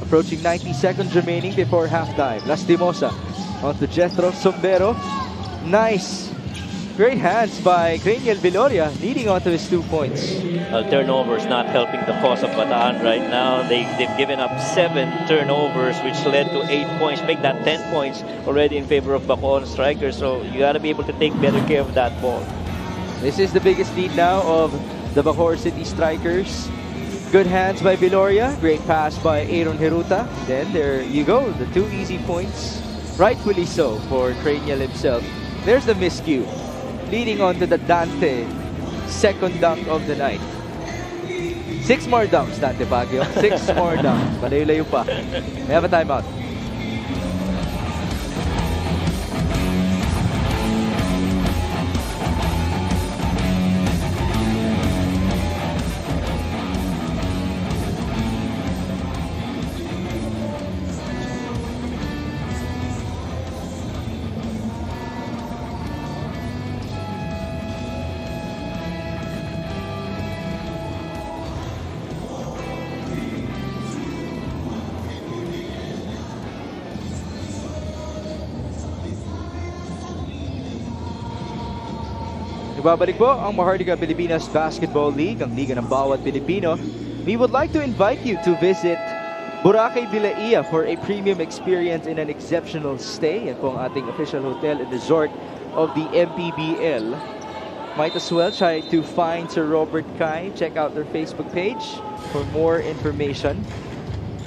Approaching 90 seconds remaining before halftime. Lastimosa onto Jethro Sombero. Nice. Great hands by Craniel Viloria, leading onto his 2 points. Turnovers not helping the cause of Bataan right now. They've given up 7 turnovers, which led to 8 points. Make that 10 points already in favor of Bacoor strikers. So you got to be able to take better care of that ball. This is the biggest lead now of the Bacoor City Strikers. Good hands by Viloria. Great pass by Aaron Heruta. Then there you go, the 2 easy points. Rightfully so for Craniel himself. There's the miscue, leading on to the Dante second dunk of the night. 6 more dunks, Dante Baguio. 6 more dunks. Malayo-layo pa. We have a timeout. Nagbabalik po ang Maharlika Pilipinas Basketball League, ang liga ng bawat Pilipino. We would like to invite you to visit Boracay de la Ia for a premium experience in an exceptional stay. Yan po ang ating official hotel and resort of the Mpbl. Might as well try to find Sir Robert Kai. Check out their Facebook page for more information.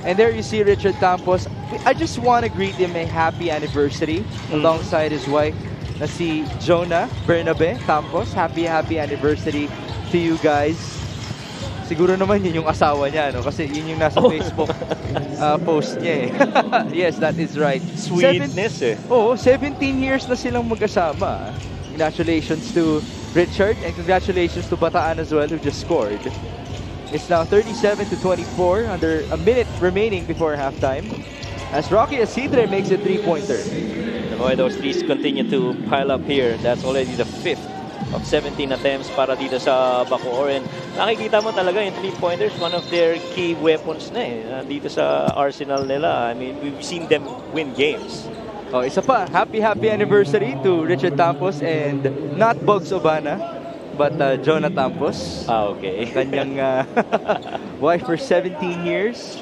And there you see Richard Campos. I just want to greet him a happy anniversary alongside his wife na si Jonah Bernabe Campos. Happy anniversary to you guys. Siguro naman yun yung asawa niya, no? Kasi yun yung nasa Facebook post niya eh. Yes, that is right. Sweetness eh. Oo, 17 years na silang mag-asama. Congratulations to Richard and congratulations to Bataan as well who just scored. It's now 37-24 under a minute remaining before halftime as Rocky Asidre makes a three-pointer. The way those threes continue to pile up here, that's already the 5th of 17 attempts para dito sa Bacoor. And nakikita mo talaga yung three-pointers, one of their key weapons na eh, dito sa arsenal nila. I mean, we've seen them win games. Oh, isa pa, happy anniversary to Richard Campos and not Bugs Obana, but Jonah Campos. Okay. Kanyang wife for 17 years.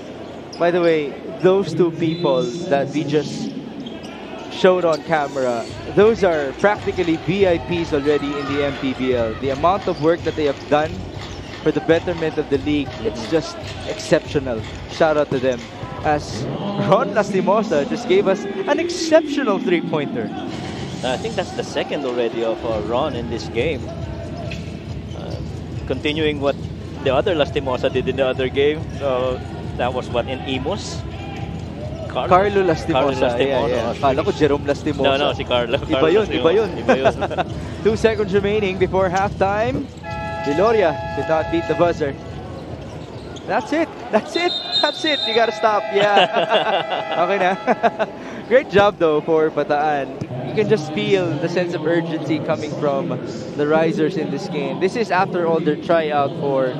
By the way, those two people that we just showed on camera, those are practically VIPs already in the Mpbl. The amount of work that they have done for the betterment of the league, it's just exceptional. Shout out to them. As Ron Lastimosa just gave us an exceptional three-pointer. I think that's the second already of Ron in this game. Continuing what the other Lastimosa did in the other game. So that was what, in Imus? Carlo Lastimosa. Yeah. Akala ko Jerome Lastimosa. No, si Carlo. Iba yun. 2 seconds remaining before halftime. Viloria did not beat the buzzer. That's it. You gotta stop. Yeah. Okay na. Great job though for Bataan. You can just feel the sense of urgency coming from the risers in this game. This is after all their tryout for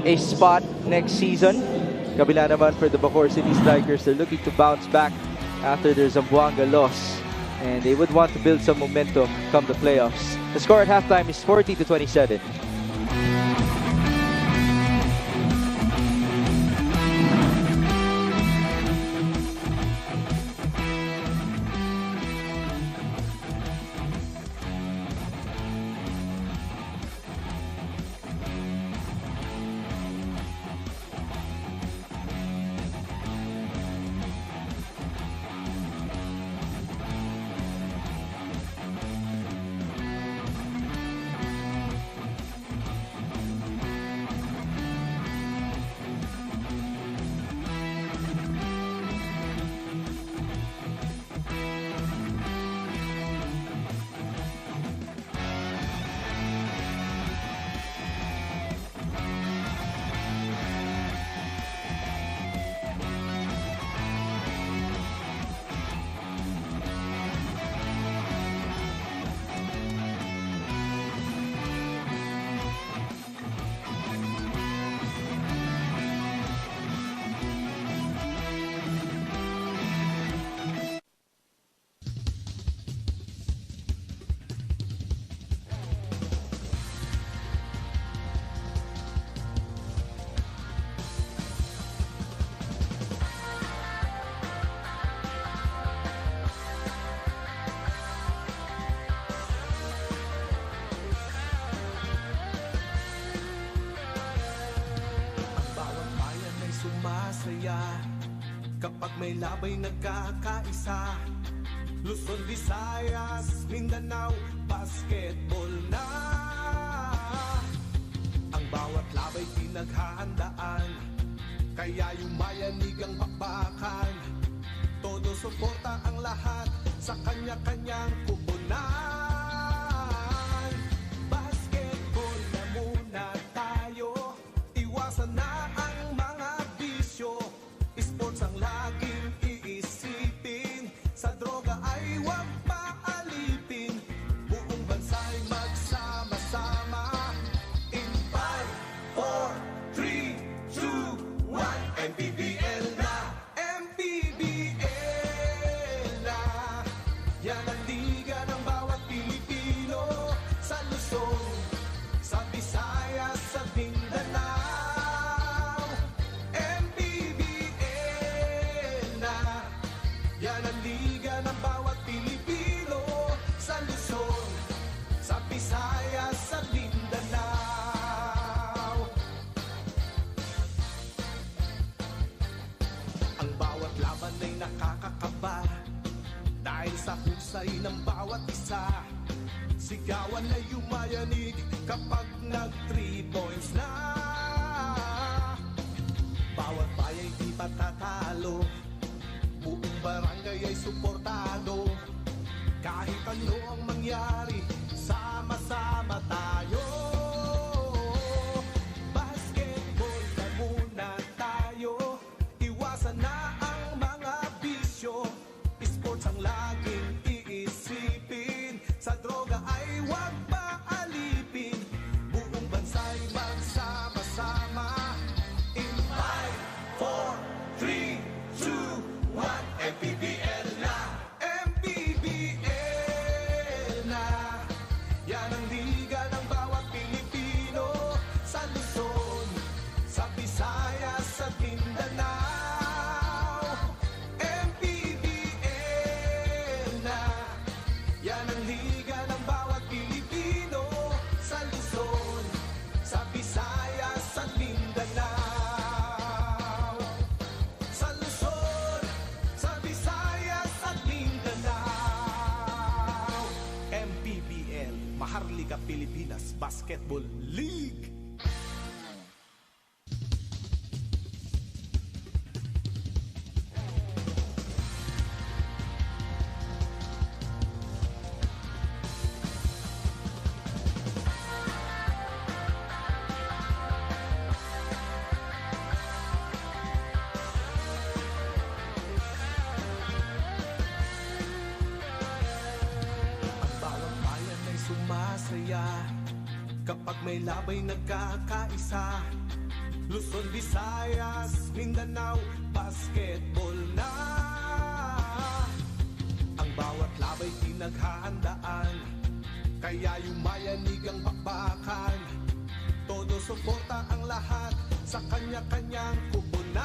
a spot next season. Kabila naman for the Bacoor City Strikers, they're looking to bounce back after their Zamboanga loss. And they would want to build some momentum come the playoffs. The score at halftime is 40-27. Kapag may labay nagkakaisa, Luzon, Visayas, Mindanao, basketball na. Ang bawat labay pinaghahandaan, kaya yumayanig ang bakbakan. Todo suporta ang lahat sa kanya-kanyang kupunan. Basketball na muna tayo, iwasan na ang mga bisyo. Sports ang laging iisipin, sa droga ay huwag paalipin. Buong bansa'y magsama-sama. In 5, 4, 3, 2, 1, MPBL na! MPBL na! Yan ang liga ng bawat Pilipino sa Luzon. Ang bawat laban ay nakakakaba dahil sa husay ng bawat isa. Sigawan ay yumayanig kapag nag 3 points na. Bawat bayay di patatalo, buong barangay ay suportado. Kahit ano ang mangyari, sama-sama tayo. Basketball na muna tayo, iwasan na ang mga bisyo. Sports ang laging iisipin, sa droga ay huwag paalipin. Buong bansa'y magsama-sama. In 5, 4, 3, 2, 1, MPBL na! MPBL na! Yan ang liga ng bawat Pilipino, sa Luzon, sa Visayas at Mindanao. MPBL na! Yan ang liga ng bawat Pilipino, sa Luzon, sa Visayas at Mindanao. Sa Luzon, sa Visayas at Mindanao. MPBL, Maharlika Pilipinas Basketball League. Ang bawat bayan ay sumasaya kapag may labay nagkakaisa. Luzon, Visayas, Mindanao, basketball na. Ang bawat labay pinaghahandaan, kaya yumayanig ang bakbakan. Todo suporta ang lahat sa kanya-kanyang kupunan.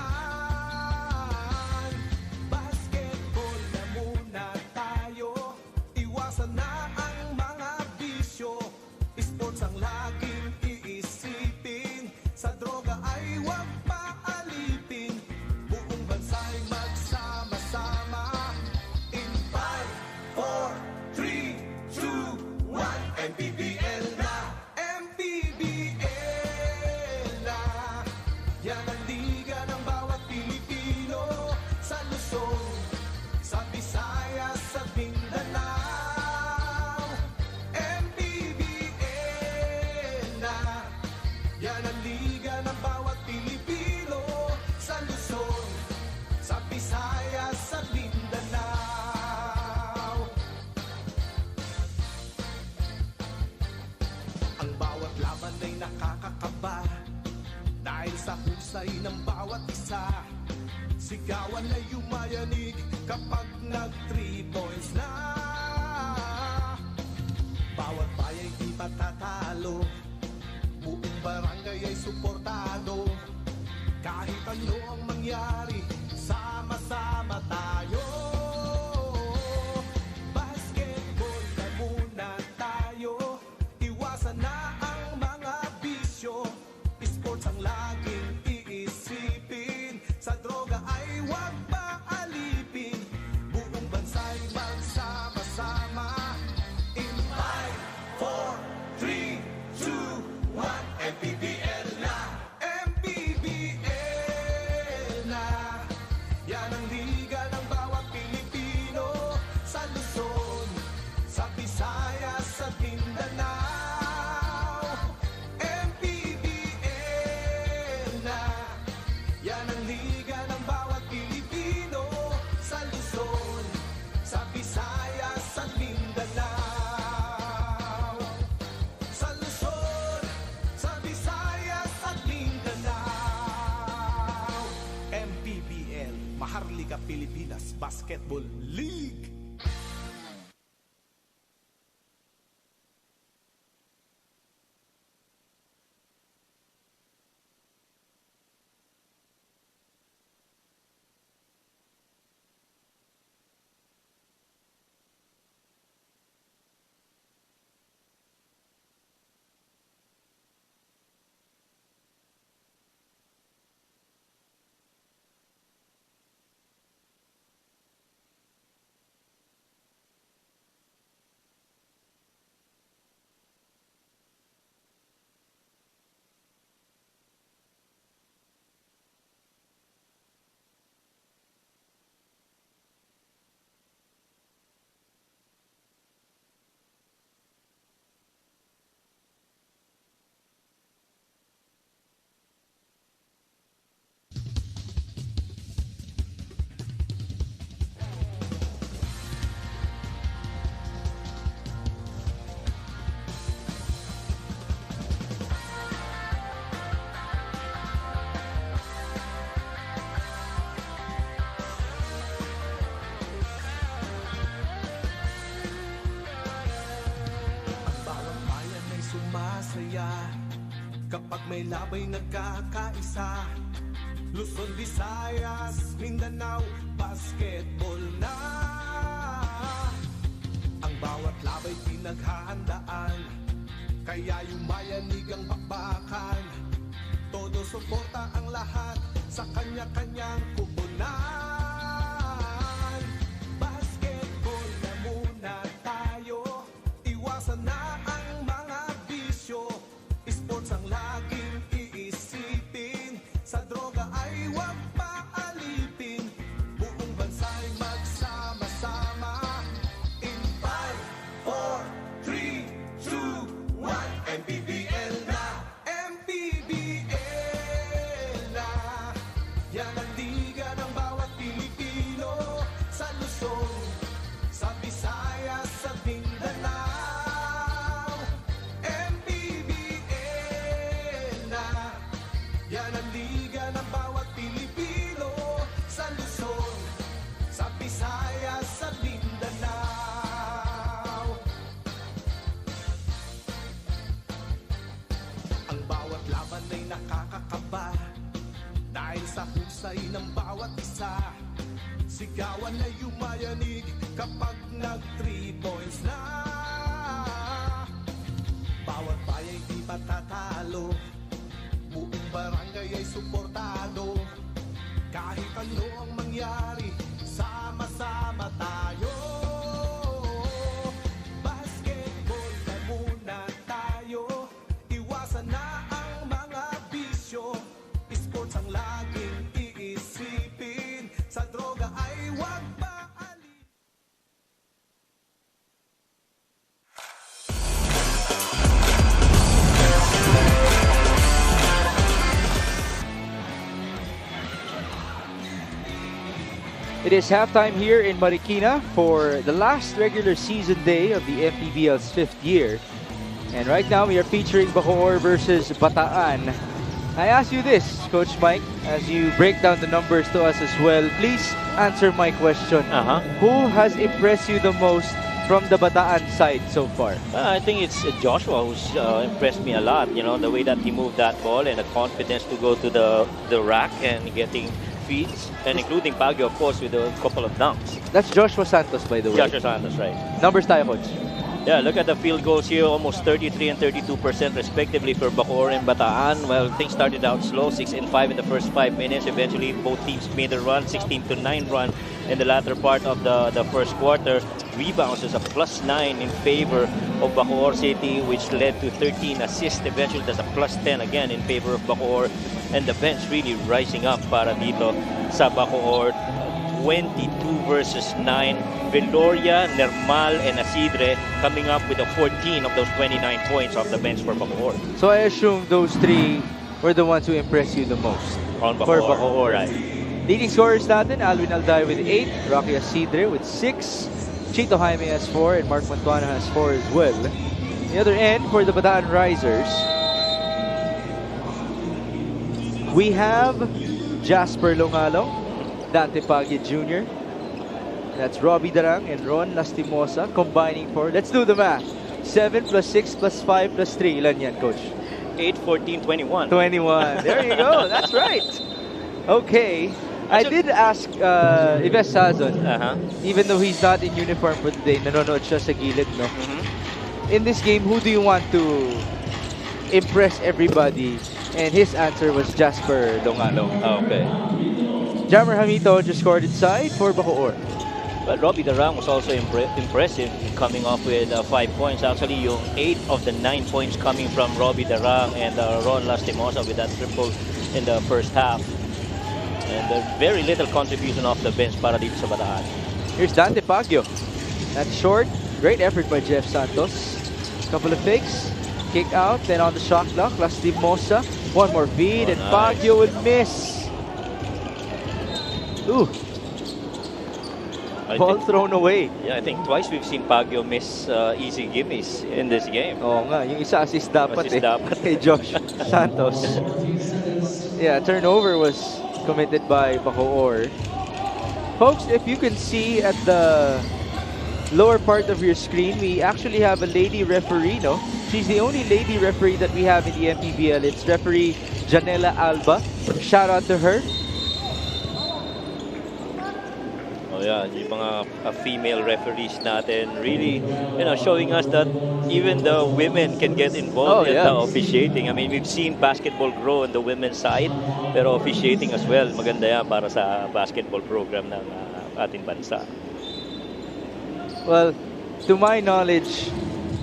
Basketball na muna tayo, iwasan na ang mga bisyo. Sports ang laging iisipin, sa droga ay huwag paalipin. Buong bansa'y magsama-sama. In 5, 4, 3, 2, 1, MPBL na! MPBL na! Yan ang liga ng bawat Pilipino, sa Luzon, sa Visayas at Mindanao. MPBL na! Yan ang liga ng bawat Pilipino, sa Luzon, sa Visayas at Mindanao. Ang bawat laban ay nakakakaba dahil sa husay ng bawat isa. Sigawan ay yumayanig kapag nag 3 points na. Bawat bayay di patatalo, buong barangay ay suportado. Kahit ano ang mangyari, sama-sama tayo. Basketball na muna tayo, iwasan na ang mga bisyo. Sports ang laging iisipin, sa droga ay huwag paalipin. Buong bansa'y magsama-sama. In 5, 4, 3, 2, 1, MPBL na! MPBL na! Yan ang liga ng bawat Pilipino, sa Luzon, sa Visayas at Mindanao. MPBL na! Yan ang liga ng bawat Pilipino, sa Luzon, sa Visayas at Mindanao. Sa Luzon, sa Visayas at Mindanao. MPBL, Maharlika Pilipinas Basketball League. may labay nagkakaisa. Luzon, Visayas, Mindanao, basketball na. Ang bawat labay pinaghahandaan, kaya yumayanig ang bakbakan. Todo suporta ang lahat sa kanya-kanyang kupunan. Basketball na muna tayo, iwasan na ang mga bisyo. Sports ang laging iisipin, sa droga ay huwag paalipin. Buong bansa'y magsama-sama. In 5, 4, 3, 2, 1, MPBL na, MPBL na. Yan ang liga ng bawat Pilipino, sa Luzon, sa Visayas, sa Mindanao. MPBL na. Yan ang liga ng bawat Pilipino, sa Luzon, sa Visayas, sa Mindanao. Ang bawat laban ay nakakakaba, dahil sa husay ng bawat isa. Sigawan ay yumayanig kapag nag 3 points na. Bawat bayay di matatalo, buong barangay ay suportado. Kahit ano ang mangyari, sama-sama tayo. Basketball na muna tayo, iwasan na ang mga bisyo. Sports ang laging iisipin, sa droga ay huwag paalipin. It is halftime here in Marikina for the last regular season day of the MPBL's 5th year. And right now we are featuring Bacoor versus Bataan. I ask you this, Coach Mike, as you break down the numbers to us as well, please answer my question. Who has impressed you the most from the Bataan side so far? I think it's Joshua who's impressed me a lot. You know, the way that he moved that ball and the confidence to go to the rack and getting feeds, and including Baguio, of course, with a couple of dunks. That's Joshua Santos, by the way. Joshua Santos, right. Numbers tayo, Coach. Yeah, look at the field goals here, almost 33 and 32% respectively for Bacoor and Bataan. Well, things started out slow, 6 and 5 in the first 5 minutes. Eventually, both teams made a run, 16-9 run in the latter part of the first quarter. Rebounds is a +9 in favor of Bacoor City, which led to 13 assists. Eventually, there's a +10 again in favor of Bacoor. And the bench really rising up para dito sa Bacoor. 22 versus 9. Veloria, Nermal, and Asidre coming up with the 14 of those 29 points off the bench for Bacoor. So I assume those three were the ones who impressed you the most. On For Bacoor. Bacoor, right. Leading scorers natin, Alvin Alday with 8, Rocky Asidre with 6, Chito Jaime has 4, and Mark Mantuano has 4 as well. The other end for the Bataan Risers, we have Jasper Longalong, Dante Paglia Jr., that's Robbie Darang and Ron Lastimosa combining for, let's do the math, 7 plus 6 plus 5 plus 3. Ilan yan, Coach? 8, 14, 21. 21. There you go. That's right. Okay. I did ask Ives Sazon, even though he's not in uniform for today, nanonood siya sa gilid, no? In this game, who do you want to impress everybody? And his answer was Jasper Longalong. Okay. Jammer Hamito just scored inside for Bacoor. But Robbie Darang was also impressive, coming off with 5 points. Actually, yung 8 of the 9 points coming from Robbie Darang and Ron Lastimosa with that triple in the first half. And very little contribution off the bench para dito sa Bataan. Here's Dante Paglia. That's short. Great effort by Jeff Santos. Couple of fakes. Kick out. Then on the shot clock, Lastimosa. One more feed, and Paglia will miss. Ooh. Ball thrown away. Yeah, I think twice we've seen Baguio miss easy gimmies in this game. Oo nga, yung isa assist dapat dapat. kay Josh Santos. Yeah, turnover was committed by Bacoor. Folks, if you can see at the lower part of your screen, we actually have a lady referee, no? She's the only lady referee that we have in the MPBL. It's referee Janela Alba. Shout out to her. Oh yeah, yung mga female referees natin really, showing us that even the women can get involved in the officiating. I mean, we've seen basketball grow on the women's side, pero officiating as well, maganda yan para sa basketball program ng ating bansa. Well, to my knowledge,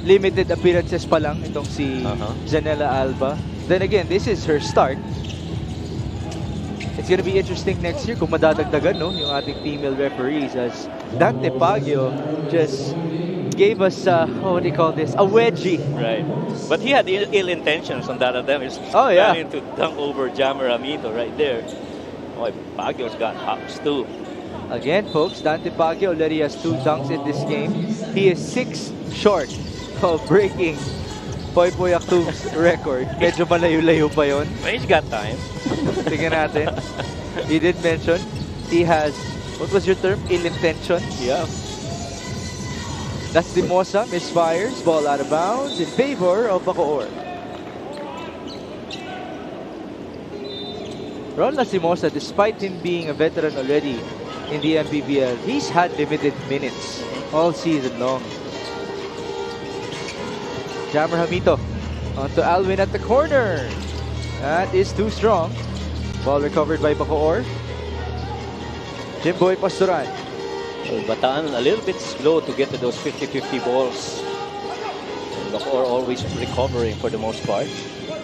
limited appearances pa lang itong si Janela Alba. Then again, this is her start. It's gonna be interesting next year kung madadagdagan, no, yung ating female referees, as Dante Baguio just gave us, what do you call this, a wedgie. Right. But he had ill intentions on that of them. He's planning to dunk over Jammer Amito right there. Oh, Baguio's got hops too. Again, folks, Dante Baguio already has 2 dunks in this game. He is 6 short of breaking Poy Poy Aktum's record. Medyo malayo-layo pa yun. Well, he's got time. Tingnan natin. He did mention he has, what was your term? Ill intention? Yeah. That's Dimosa, misfires, ball out of bounds in favor of Bacoor. Ron Lastimosa, despite him being a veteran already in the MPBL, he's had limited minutes all season long. Jammer Hamito onto Alwin at the corner. That is too strong. Ball recovered by Bacoor. Jimboy Pastoran. So Bataan a little bit slow to get to those 50-50 balls. And Bacoor always recovering for the most part.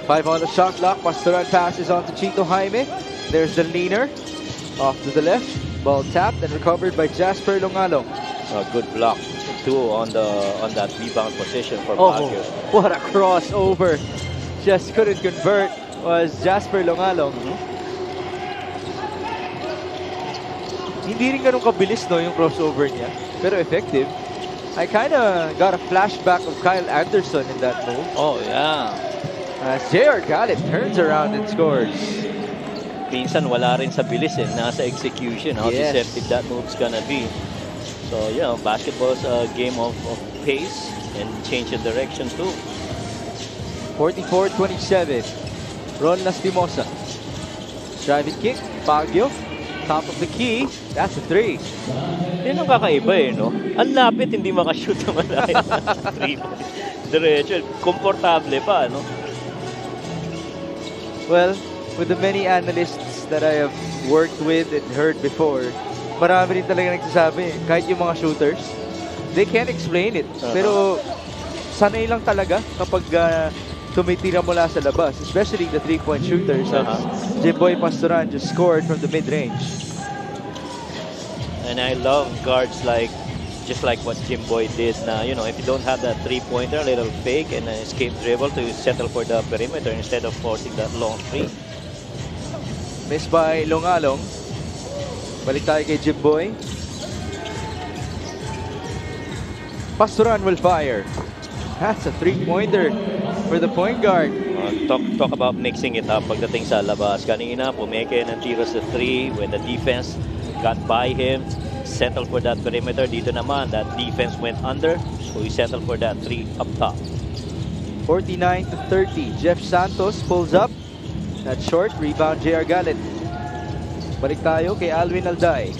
5 on the shot clock. Pastoran passes on to Chito Jaime. There's the leaner. Off to the left. Ball tapped and recovered by Jasper Longalong. A good block too on that rebound position for Baguio. What a crossover. Just couldn't convert was Jasper Longalong. Hindi rin ganun kabilis, no, yung crossover niya. Pero effective. I kinda got a flashback of Kyle Anderson in that move. Oh, yeah. As J.R. Gallet turns around and scores. Minsan wala rin sa bilis, nasa execution, how deceptive that move's gonna be. So, basketball's a game of pace and change of direction too. 44-27. Ron Lastimosa. Driving kick. Baguio. Top of the key. That's a 3. Yan ang kakaiba no? Ang lapit, hindi makashoot ng malayo. 3 diretso. Komportable pa, no? Well, with the many analysts that I have worked with and heard before, marami rin talaga nagsasabi, kahit yung mga shooters, they can't explain it. Pero sanay lang talaga kapag tumitira mula sa labas, especially the 3-point shooters. Jimboy Pastoran just scored from the mid-range. And I love guards just like what Jimboy did na, if you don't have that 3-pointer, a little fake and an escape dribble to settle for the perimeter instead of forcing that long 3. Missed by Longalong. Balik tayo kay Jimboy. Pastoran will fire. That's a 3-pointer for the point guard. Talk about mixing it up pagdating sa labas. Kanina, pumeke ng tiro sa 3 when the defense got by him. Settled for that perimeter. Dito naman, that defense went under. So he settled for that 3 up top. 49-30. Jeff Santos pulls up. That's short. Rebound, J.R. Gallet. Balik tayo kay Alwin Alday.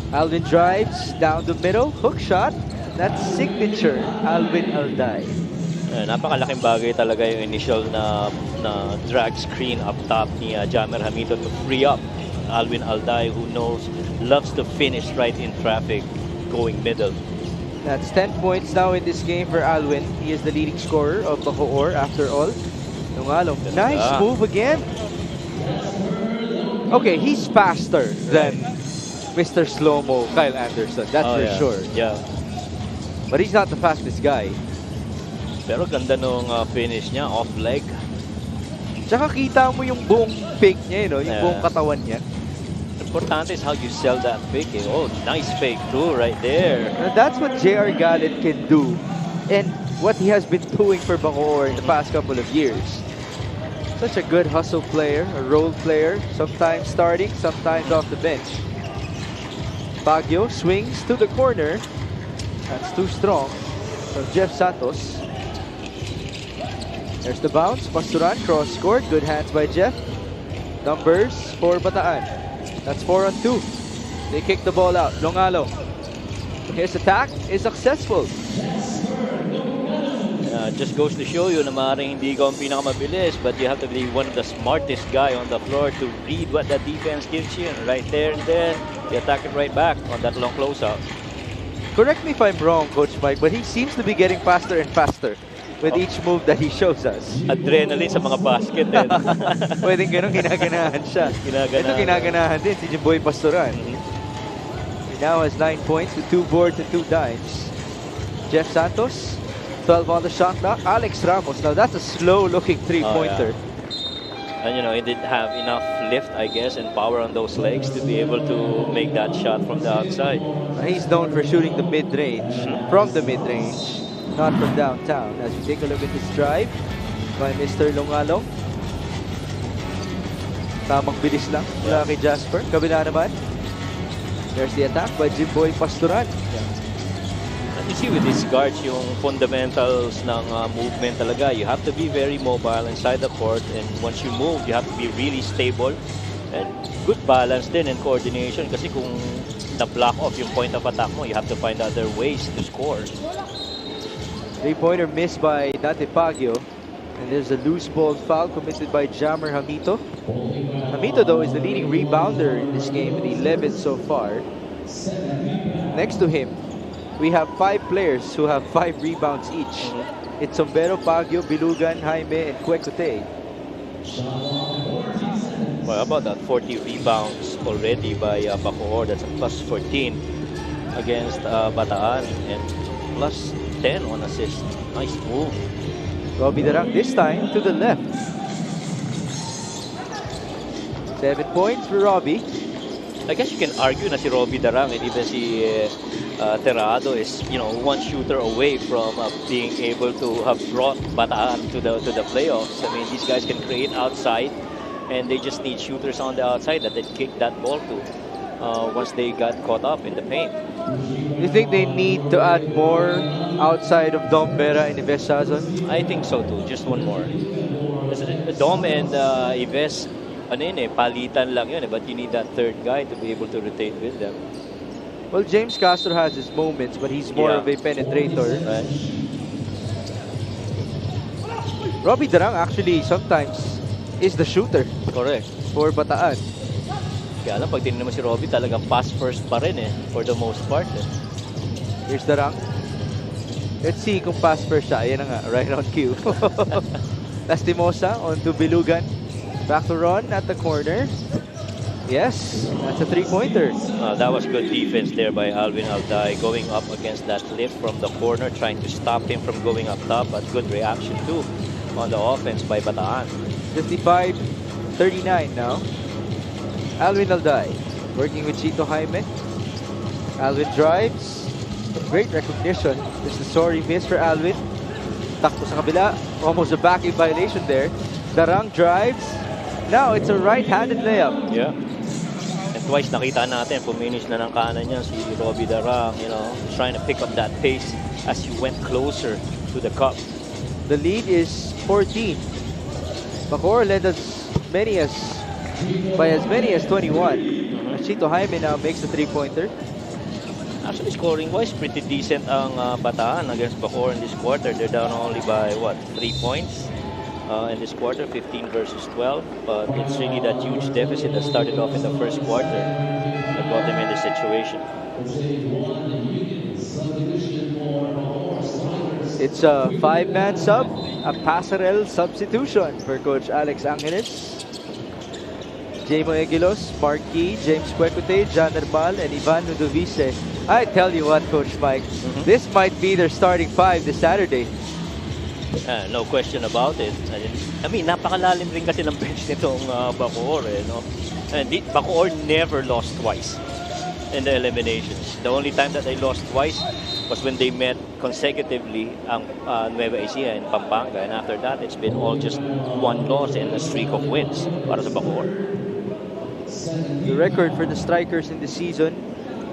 Alvin drives down the middle. Hook shot. That's signature, Alvin Alday. Napakalaking bagay talaga yung initial na drag screen up top ni Jammer Hamito to free up Alvin Alday, who loves to finish right in traffic going middle. That's 10 points now in this game for Alwin. He is the leading scorer of Bacoor after all. Longalong. Nice move again. Okay, he's faster than Mr. Slow-Mo, Kyle Anderson. That's for sure. Yeah. But he's not the fastest guy. Pero ganda nung finish niya, off leg. Tsaka kita mo yung buong fake niya, yung buong katawan niya. Importante is how you sell that fake. Oh, nice fake too, right there. And that's what J.R. Gallet can do. And what he has been doing for Bacoor in the past couple of years. Such a good hustle player, a role player, sometimes starting, sometimes off the bench. Baguio swings to the corner. That's too strong. from Jeff Santos. There's the bounce. Pasturan, cross scored. Good hands by Jeff. Numbers for Bataan. That's 4 on 2. They kick the ball out. Longalo. His attack is successful. Just goes to show you na maaaring hindi ka ang pinakamabilis, but you have to be one of the smartest guy on the floor to read what the defense gives you. And right there and then, you attack it right back on that long closeout. Correct me if I'm wrong, Coach Mike, but he seems to be getting faster and faster with each move that he shows us. Adrenaline sa mga basket eh. Pwedeng ganun, ginaganahan siya. Ito ginaganahan din si Jimboy Pastoran. He now has 9 points with 2 boards and 2 dimes. Jeff Santos, 12 on the shot clock. Alex Ramos, now that's a slow-looking three-pointer. And you know, he didn't have enough lift, I guess, and power on those legs to be able to make that shot from the outside. He's known for shooting the mid-range, from the mid-range, not from downtown. As we take a look at this drive by Mr. Longalong. Tamang bilis lang mula kay Jasper. Kabila naman. There's the attack by Jimboy Pastoran. You see with these guards, yung fundamentals ng movement talaga. You have to be very mobile inside the court, and once you move, you have to be really stable and good balance din and coordination. Kasi kung na-block off yung point of attack mo, you have to find other ways to score. Three-pointer missed by Dante Baggio, and there's a loose ball foul committed by Jammer Hamito. Hamito, though, is the leading rebounder in this game with 11 so far. Next to him, we have 5 players who have 5 rebounds each. It's Sombero, Baguio, Bilugan, Jaime, and Cuecote. Well, about that 40 rebounds already by Bacoor. That's a plus 14 against Bataan, and plus 10 on assist. Nice move. Robbie Darang this time to the left. 7 points for Robbie. I guess you can argue na si Robbie Darang and even si Terrado is, you know, one shooter away from being able to have brought Bataan to the playoffs. I mean, these guys can create outside, and they just need shooters on the outside that they kick that ball to once they got caught up in the paint. You think they need to add more outside of Dom Vera and Ives Sazon? I think so too. Just one more. Dom and Ives, ano yun eh, palitan lang yun eh, but you need that third guy to be able to rotate with them. Well, James Castro has his moments, but he's more of a penetrator. Right. Robbie Darang actually sometimes is the shooter. Correct. For Bataan. Kaya lang, pag tinignan mo si Robbie, talagang pass first pa rin eh, for the most part eh. Here's Darang. Let's see kung pass first siya. Ayan na nga, right on cue. Lastimosa on to Bilugan. Back to Ron at the corner. Yes, that's a three-pointer. That was good defense there by Alvin Alday, going up against that lift from the corner, trying to stop him from going up top, but good reaction too on the offense by Bataan. 55-39 now. Alvin Alday working with Chito Jaime. Alvin drives. Great recognition. This is a sorry miss for Alvin. Takto sa kabila. Almost a backing violation there. Darang drives. Now it's a right-handed layup. Yeah. And twice nakita natin, puminish na ng kanan niya si Robbie Darang, you know, trying to pick up that pace as he went closer to the cup. The lead is 14. Bacoor led as many as 21. Chito Jaime now makes the three-pointer. Actually, scoring-wise, pretty decent ang Bataan against Bacoor in this quarter. They're down only by, what, 3 points in this quarter, 15 versus 12. But it's really that huge deficit that started off in the first quarter that got them in this situation. It's a 5-man sub, a passerelle substitution for Coach Alex Angeles. Jamo Egilos, Marquis, James Cuecote, Jan Herbal, and Ivan Ludovice. I tell you what, Coach Mike, this might be their starting 5 this Saturday. No question about it. I mean, napakalalim rin kasi ng bench nitong Bacoor. No? And Bacoor never lost twice in the eliminations. The only time that they lost twice was when they met consecutively ang Nueva Ecija and Pampanga. And after that, it's been all just one loss and a streak of wins para sa Bacoor. The record for the strikers in the season,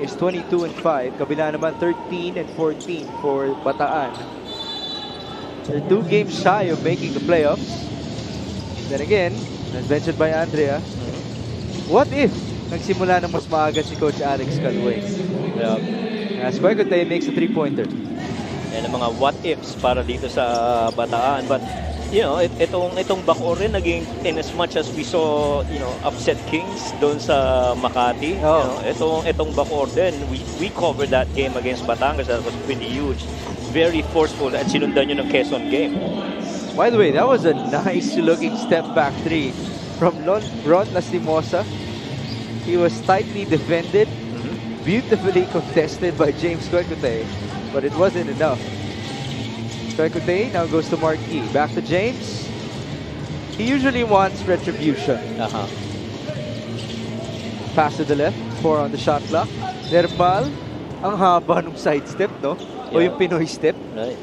is 22 and 5. Kabila naman 13 and 14 for Bataan. They're 2 games shy of making the playoffs. Then again, as mentioned by Andrea, what if nagsimula ng mas maaga si Coach Alex Calway? Yeah. As Kwekotay makes a 3-pointer. Yan ang mga what ifs para dito sa Bataan. But you know, itong Bacoor rin naging, in as much as we saw, you know, upset Kings doon sa Makati. Oh. You know, itong Bacoor din, we covered that game against Batangas. That was pretty huge. Very forceful at sinundan yun ng Quezon game. By the way, that was a nice looking step back 3 from Ron Lastimosa. He was tightly defended, beautifully contested by James Kwekotay, but it wasn't enough. Kwekotay now goes to Marquis. Back to James. He usually wants retribution. Pass to the left. 4 on the shot clock. Mpbl. Ang haba nung side step, no? O yung Pinoy step. Right.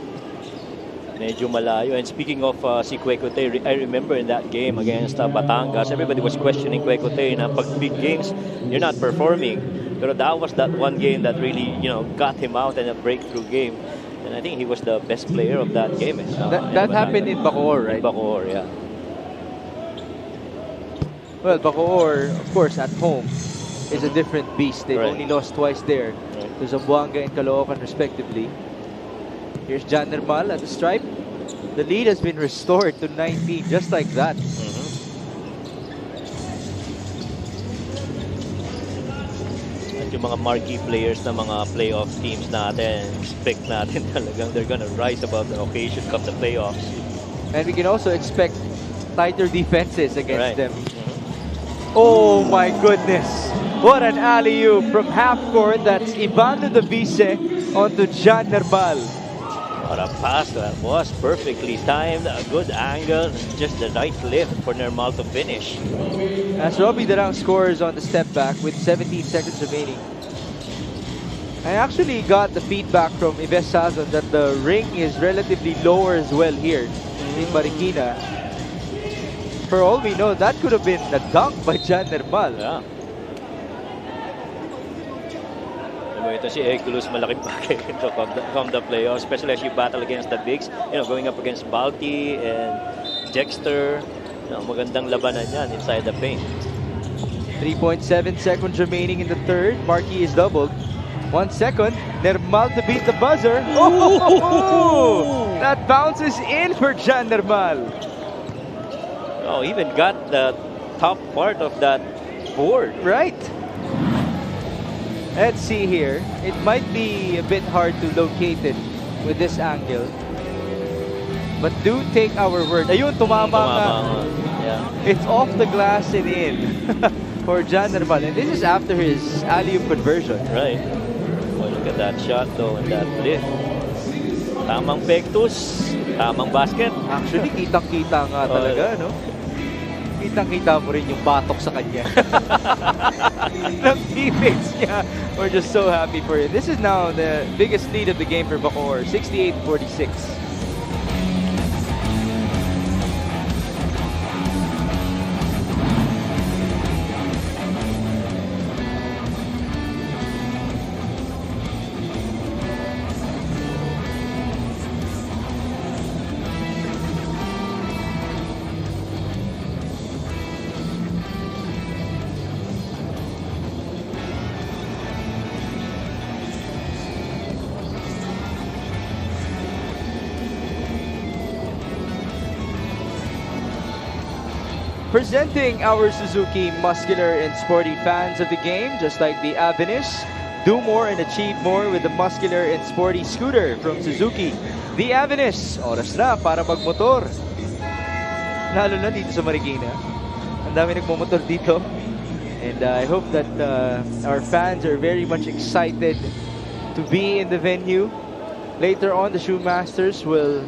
Medyo malayo. And speaking of si Kwekotay, I remember in that game against Batangas, everybody was questioning Kwekotay na pag big games, you're not performing. Pero that was that one game that really, you know, got him out in a breakthrough game. And I think he was the best player of that game. That happened in Bacoor, right? In Bacoor, yeah. Well, Bacoor, of course, at home is a different beast. They've Right. only lost twice there to Zamboanga and Caloocan, respectively. Here's Jan Nermal at the stripe. The lead has been restored to 19, just like that. Yung mga marquee players na mga playoff teams natin, expect natin talagang they're gonna rise above the occasion come the playoffs. And we can also expect tighter defenses against Right. them. Oh my goodness. What an alley-oop from half court. That's Ivano Davise onto Jan Nermal. What a pass that was, perfectly timed, a good angle, just the right lift for Nermal to finish. As Robbie Darang scores on the step back with 17 seconds remaining. I actually got the feedback from Ives Sazon that the ring is relatively lower as well here in Marikina. For all we know, that could have been a dunk by Jan Nermal. Yeah. Ito si Eculus, malaking bagay ito from the playoffs, especially as you battle against the bigs, you know, going up against Balti and Dexter. You know, magandang labanan yan inside the paint. 3.7 seconds remaining in the third. Marquis is doubled. 1 second. Nermal to beat the buzzer. Oh! That bounces in for Jan Nermal. Oh, even got the top part of that board. Right. Let's see here. It might be a bit hard to locate it with this angle. But do take our word. Ayun, tumama nga. Yeah. It's off the glass and in for Jan Nermal. And this is after his alley-oop conversion. Right. Oh, look at that shot though and that lift. Tamang pectus, tamang basket. Actually, kitang-kita nga talaga, no? Kitang-kita mo rin yung batok sa kanya. Ng teammates niya. We're just so happy for him. This is now the biggest lead of the game for Bacoor, 68-46. Presenting our Suzuki muscular and sporty fans of the game, just like the Avenis, do more and achieve more with the muscular and sporty scooter from Suzuki. The Avenis, oras na para magmotor. Lalo na dito sa Marikina. Ang dami nagmumotor dito. And I hope that our fans are very much excited to be in the venue. Later on, the Shoemasters will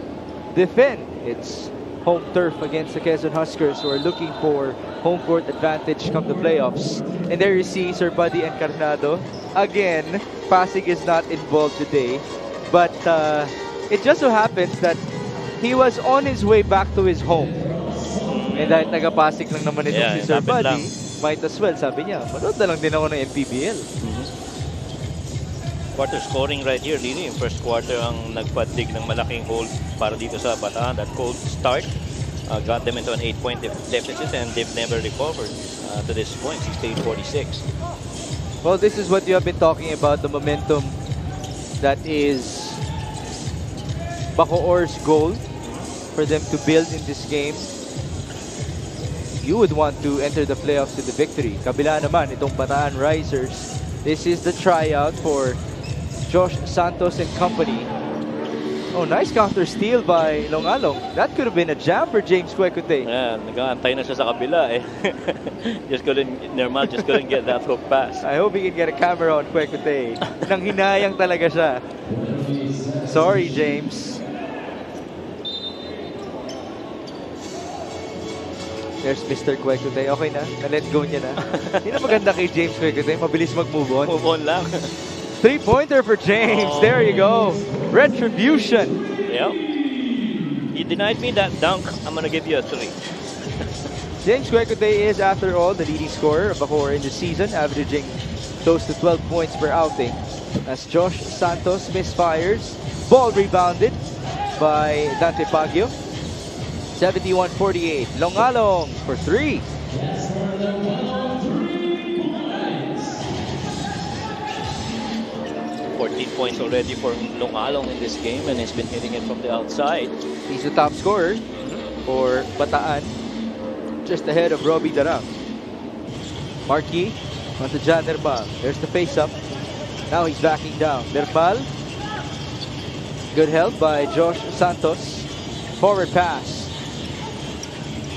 defend its home turf against the Quezon Huskers, who are looking for home court advantage come the playoffs. And there you see Sir Buddy Encarnado. Again, Pasig is not involved today. But it just so happens that he was on his way back to his home. And dahil taga-Pasig lang naman ito si Sir Buddy, might as well, sabi niya, manood na lang din ako ng Mpbl. Quarter scoring right here, Lini. Yung first quarter ang nagpadig ng malaking hold para dito sa Bataan. That cold start got them into an 8-point deficit and they've never recovered to this point, 68-46. Well, this is what you have been talking about, the momentum that is Bacoor's goal for them to build in this game. You would want to enter the playoffs with the victory. Kabila naman, itong Bataan Risers. This is the tryout for Josh Santos and company. Oh, nice counter steal by Longalong. That could have been a jam for James Kwekute. Yeah, nag-aantay na siya sa kabila eh. Normal just couldn't get that hook pass. I hope he can get a camera on Kwekute. Nang hinayang talaga siya. Sorry, James. There's Mr. Kwekute. Okay na. Na-let go niya na. Hindi na maganda kay James Kwekute. Mabilis mag-move on. Move on lang. Three-pointer for James. Oh. There you go. Retribution. Yep. You denied me that dunk. I'm gonna give you a 3. James Kwekute is, after all, the leading scorer of Bacoor in the season, averaging close to 12 points per outing. As Josh Santos misfires. Ball rebounded by Dante Baguio. 71-48. Longalong for 3. 14 points already for Longalong in this game and he's been hitting it from the outside. He's the top scorer for Bataan, just ahead of Robbie Darang. Marquis onto Jan Derbal. There's the face-up. Now he's backing down. Derbal. Good help by Josh Santos. Forward pass.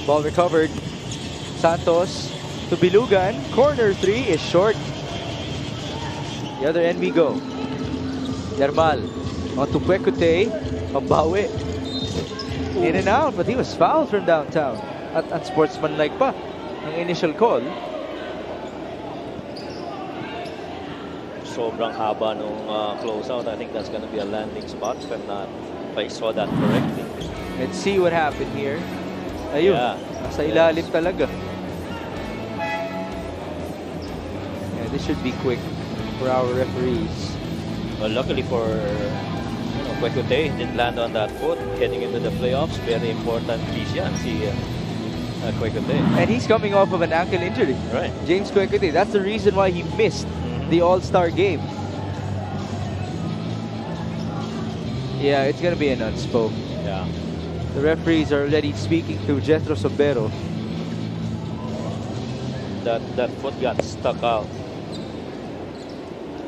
Ball recovered. Santos to Bilugan. Corner 3 is short. The other end we go. Derbal onto Kwekute. Mabawi. In and out, but he was fouled from downtown. At unsportsmanlike pa ang initial call. Sobrang haba nung closeout. I think that's gonna be a landing spot if I saw that correctly. Let's see what happened here. Ayun, Yeah. nasa ilalim talaga. Yeah, this should be quick for our referees. Well, luckily for Kwekute, didn't land on that foot. Heading into the playoffs, very important piece yan si Kwekute. And he's coming off of an ankle injury. Right. James Kwekute, that's the reason why he missed the All-Star game. Yeah, it's gonna be an unspoke. Yeah. The referees are already speaking to Jethro Sombero. That foot got stuck out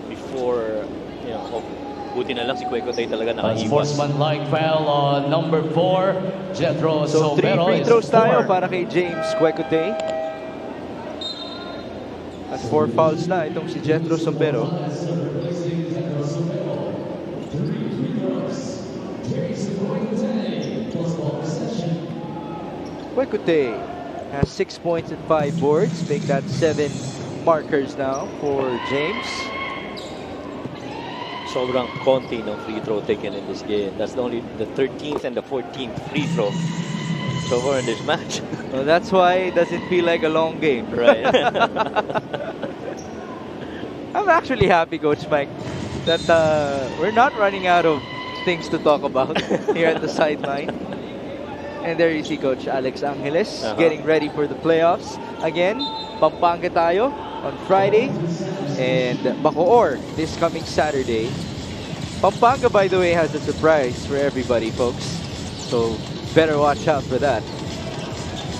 before, buti na lang si Kwekute talaga nakaiwas. Unsportsmanlike foul on number 4, Jethro So 3 Sombero free is throws tayo four. para kay James Kwekute. At 4 fouls na itong si Jethro Sombero. Kwekute has 6 points and 5 boards. Make that 7 markers now for James. Sobrang konti ng free throw taken in this game. That's only the 13th and the 14th free throw so far in this match. Well, that's why it doesn't feel like a long game. Right. I'm actually happy, Coach Mike, that we're not running out of things to talk about here at the sideline. And there you see Coach Alex Angeles getting ready for the playoffs. Again, Pampanga tayo on Friday and Bacoor this coming Saturday. Pampanga, by the way, has a surprise for everybody, folks. So better watch out for that.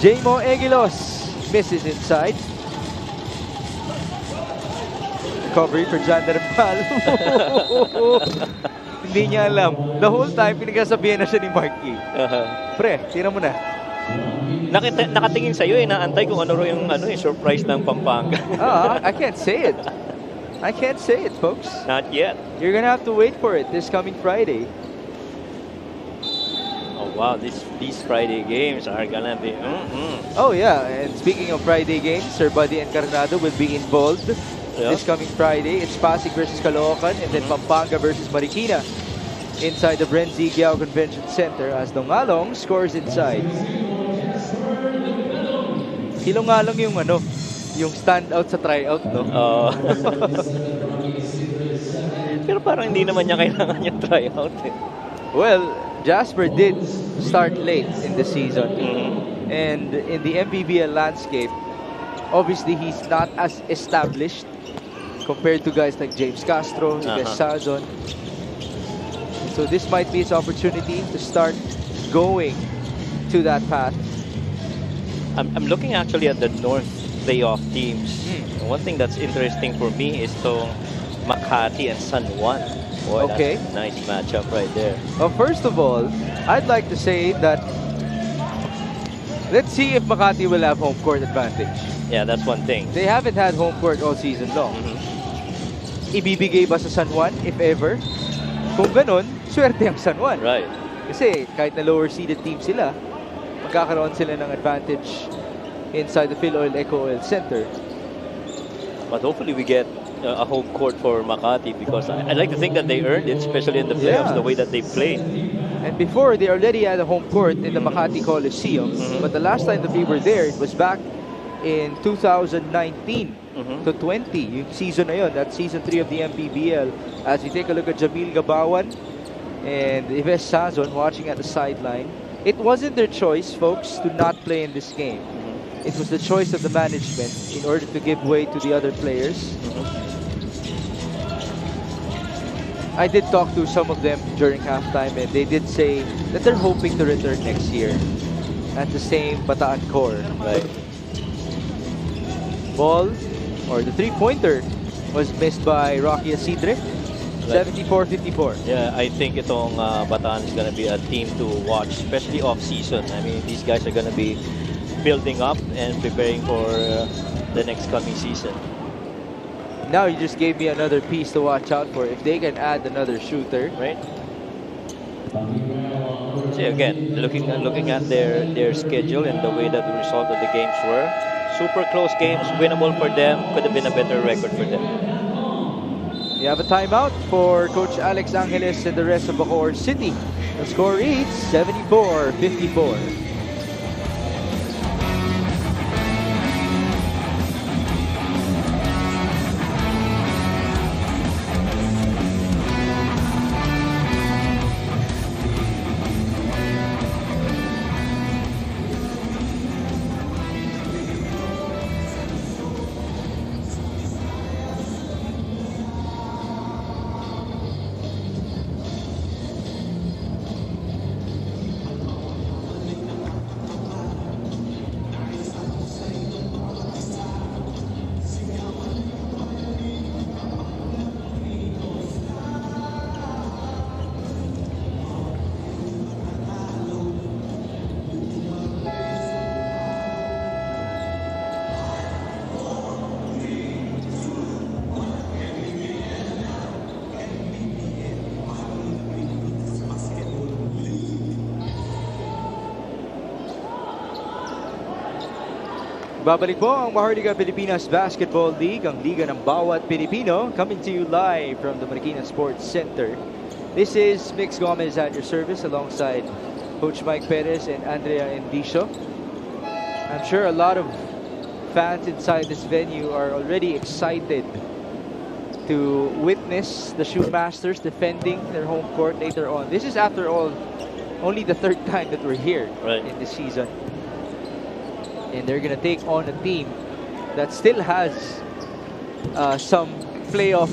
Jmo Egilos misses inside. Recovery for Jan Derbal. Hindi niya alam. The whole time, pinagsasabihan na siya ni Marky. Pre, tira mo na. Nakatingin sa'yo naantay kung ano yung surprise ng Pampanga. I can't say it. I can't say it, folks. Not yet. You're gonna have to wait for it this coming Friday. Oh wow, these Friday games are gonna be. Oh yeah, and speaking of Friday games, Sir Buddy Encarnado will be involved this coming Friday. It's Pasig versus Caloocan and then Pampanga versus Marikina inside the Brenzy Giao Convention Center as Longalong scores inside. Si Longalong yung standout sa tryout, no? Pero parang hindi naman niya kailangan yung tryout eh. Well, Jasper did start late in the season. Mhm. And in the MPBL landscape, obviously he's not as established compared to guys like James Castro, Yves Sazon. So this might be his opportunity to start going to that path. I'm looking actually at the North playoff teams. One thing that's interesting for me is tong Makati and San Juan. Boy, Okay. that's a nice matchup right there. Well, first of all, I'd like to say that let's see if Makati will have home court advantage. Yeah, that's one thing. They haven't had home court all season long. Mhm. Ibibigay ba sa San Juan, if ever? Kung ganun, swerte ang San Juan. Right. Kasi kahit na lower seeded team sila, magkakaroon sila ng advantage inside the Philoil Eco Oil Center. But hopefully we get a home court for Makati because I like to think that they earned it, especially in the playoffs, Yeah. the way that they played. And before, they already had a home court in the Makati Coliseum. But the last time that we were there, it was back in 2019 to 20. Yung season na yun, that's season 3 of the MPBL. As we take a look at Jamil Gabawan and Yves Sazon watching at the sideline, it wasn't their choice, folks, to not play in this game. It was the choice of the management in order to give way to the other players. I did talk to some of them during halftime, and they did say that they're hoping to return next year at the same Bataan core. Right. Ball, or the three-pointer, was missed by Rocky Asidre. 74-54. Yeah, I think itong Bataan is gonna be a team to watch, especially off-season. I mean, these guys are gonna be building up and preparing for the next coming season. Now you just gave me another piece to watch out for. If they can add another shooter, Right. See again, looking at their schedule and the way that the result of the games were, super close games, winnable for them. Could have been a better record for them. you have a timeout for Coach Alex Angeles and the rest of Bacoor City. The score reads 74-54. Babalik po ang Maharlika Pilipinas Basketball League, ang liga ng bawat Pilipino, coming to you live from the Marikina Sports Center. This is Mix Gomez at your service alongside Coach Mike Perez and Andrea Endicio. I'm sure a lot of fans inside this venue are already excited to witness the Shootmasters defending their home court later on. This is, after all, only the third time that we're here in this season. And they're going to take on a team that still has some playoff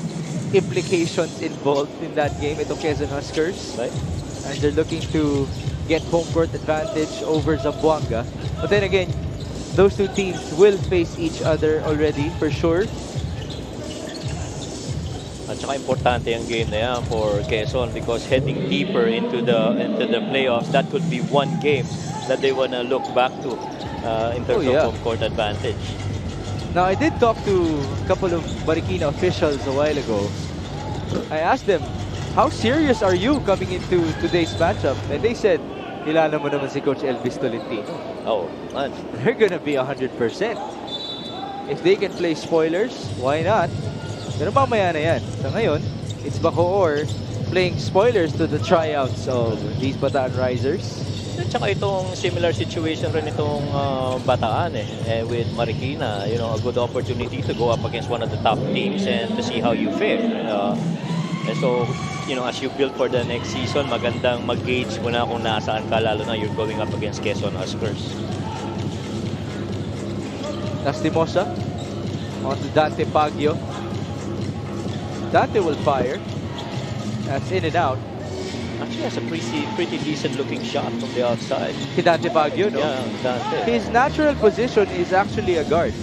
implications involved in that game. Itong Quezon Huskers. Right. And they're looking to get home court advantage over Zamboanga. But then again, those two teams will face each other already for sure. At saka importante ang game na yan for Quezon because heading deeper into the playoffs, that could be one game that they want to look back to in terms of home court advantage. Now, I did talk to a couple of Marikina officials a while ago. I asked them, how serious are you coming into today's matchup? And they said, kilala mo naman si Coach Elvis Tolentino. Oh, man. They're gonna be 100%. If they can play spoilers, why not? Pero mamaya na yan. So ngayon, it's Bacoor playing spoilers to the tryouts of these Bataan Risers. At saka itong similar situation rin itong Bataan with Marikina. You know, a good opportunity to go up against one of the top teams and to see how you fare. And so, as you build for the next season, magandang mag-gauge mo na kung nasaan ka, lalo na you're going up against Quezon Huskers. Lastimosa on to Dante Baggio. Dante will fire. That's in and out. Actually has a pretty decent looking shot from the outside. Dante Baggio, no? Yeah, Dante. His natural position is actually a guard.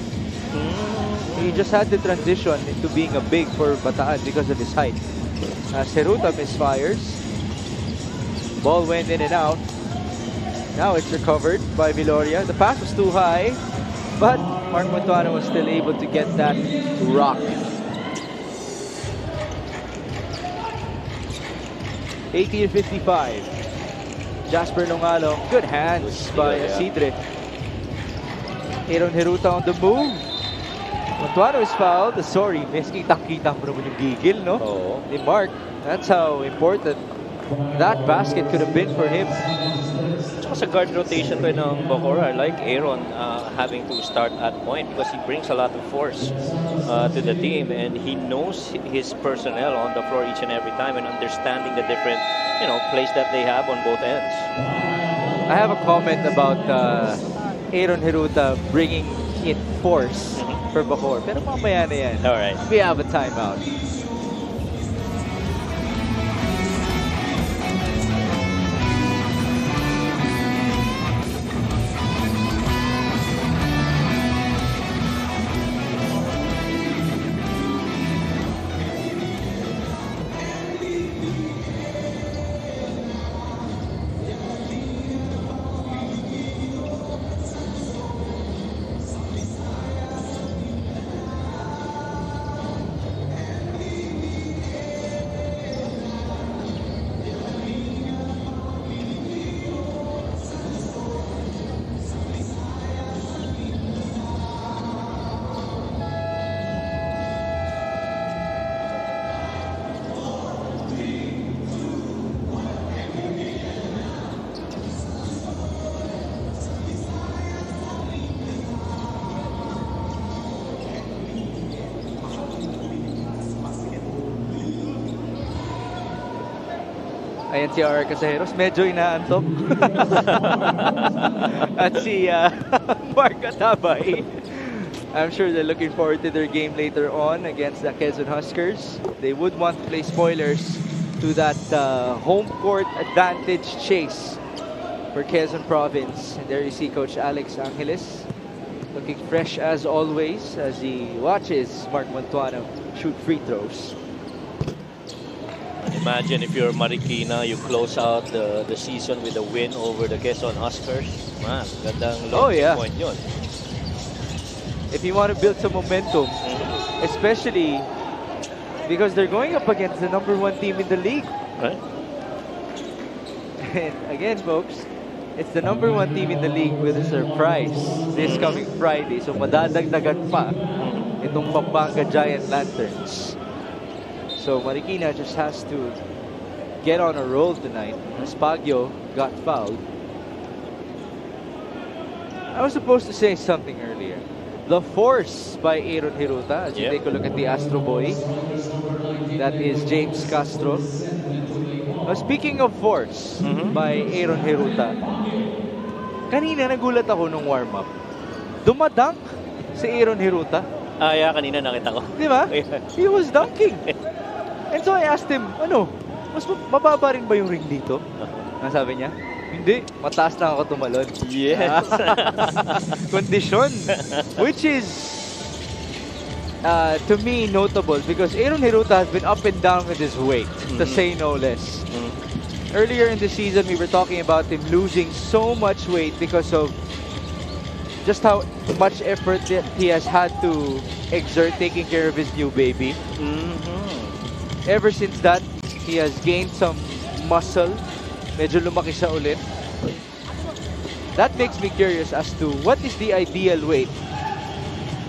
He just had to transition into being a big for Bataan because of his height. Heruta misfires. Ball went in and out. Now it's recovered by Viloria. The pass was too high, but Mark Montuano was still able to get that rock. 18-55. Jasper Longalong. Good hands by Isidre. Aaron Heruta on the move. Montuano is fouled. Sorry, miss. Kitang-kita mo naman yung gigil, no? Oo. Ni Mark. That's how important that basket could have been for him. Tsaka sa guard rotation to ng Bacoor, I like Aaron having to start at point because he brings a lot of force to the team, and he knows his personnel on the floor each and every time and understanding the different, plays that they have on both ends. I have a comment about Aaron Heruta bringing in force for Bacoor. Pero mamaya na yan. All right. We have a timeout. Ayan si R. Casajeros, medyo inaantok. At si Mark Atabay. I'm sure they're looking forward to their game later on against the Quezon Huskers. They would want to play spoilers to that home court advantage chase for Quezon Province. And there you see Coach Alex Angeles looking fresh as always as he watches Mark Montuano shoot free throws. Imagine if you're Marikina, you close out the season with a win over the Quezon Huskers. Man, gandang launching point yun. If you want to build some momentum, especially because they're going up against the #1 team in the league. Right. And again, folks, it's the #1 team in the league with a surprise this coming Friday. So madadagdagan pa itong Pampanga Giant Lanterns. So Marikina just has to get on a roll tonight. Baggio got fouled. I was supposed to say something earlier. The force by Aaron Heruta, as you take a look at the Astro Boy. That is James Castro. Now, speaking of force by Aaron Heruta, kanina nagulat ako nung warm-up. Dumadunk si Aaron Heruta. Yeah, kanina nakita ko. Di ba? He was dunking. And so I asked him, mas mababa rin ba yung ring dito? Sabi niya, hindi, mataas lang ako tumalon. Yes. Condition. Which is, to me, notable because Aaron Heruta has been up and down with his weight, to say no less. Earlier in the season, we were talking about him losing so much weight because of just how much effort that he has had to exert taking care of his new baby. Ever since that, he has gained some muscle. Medyo lumaki siya ulit. That makes me curious as to what is the ideal weight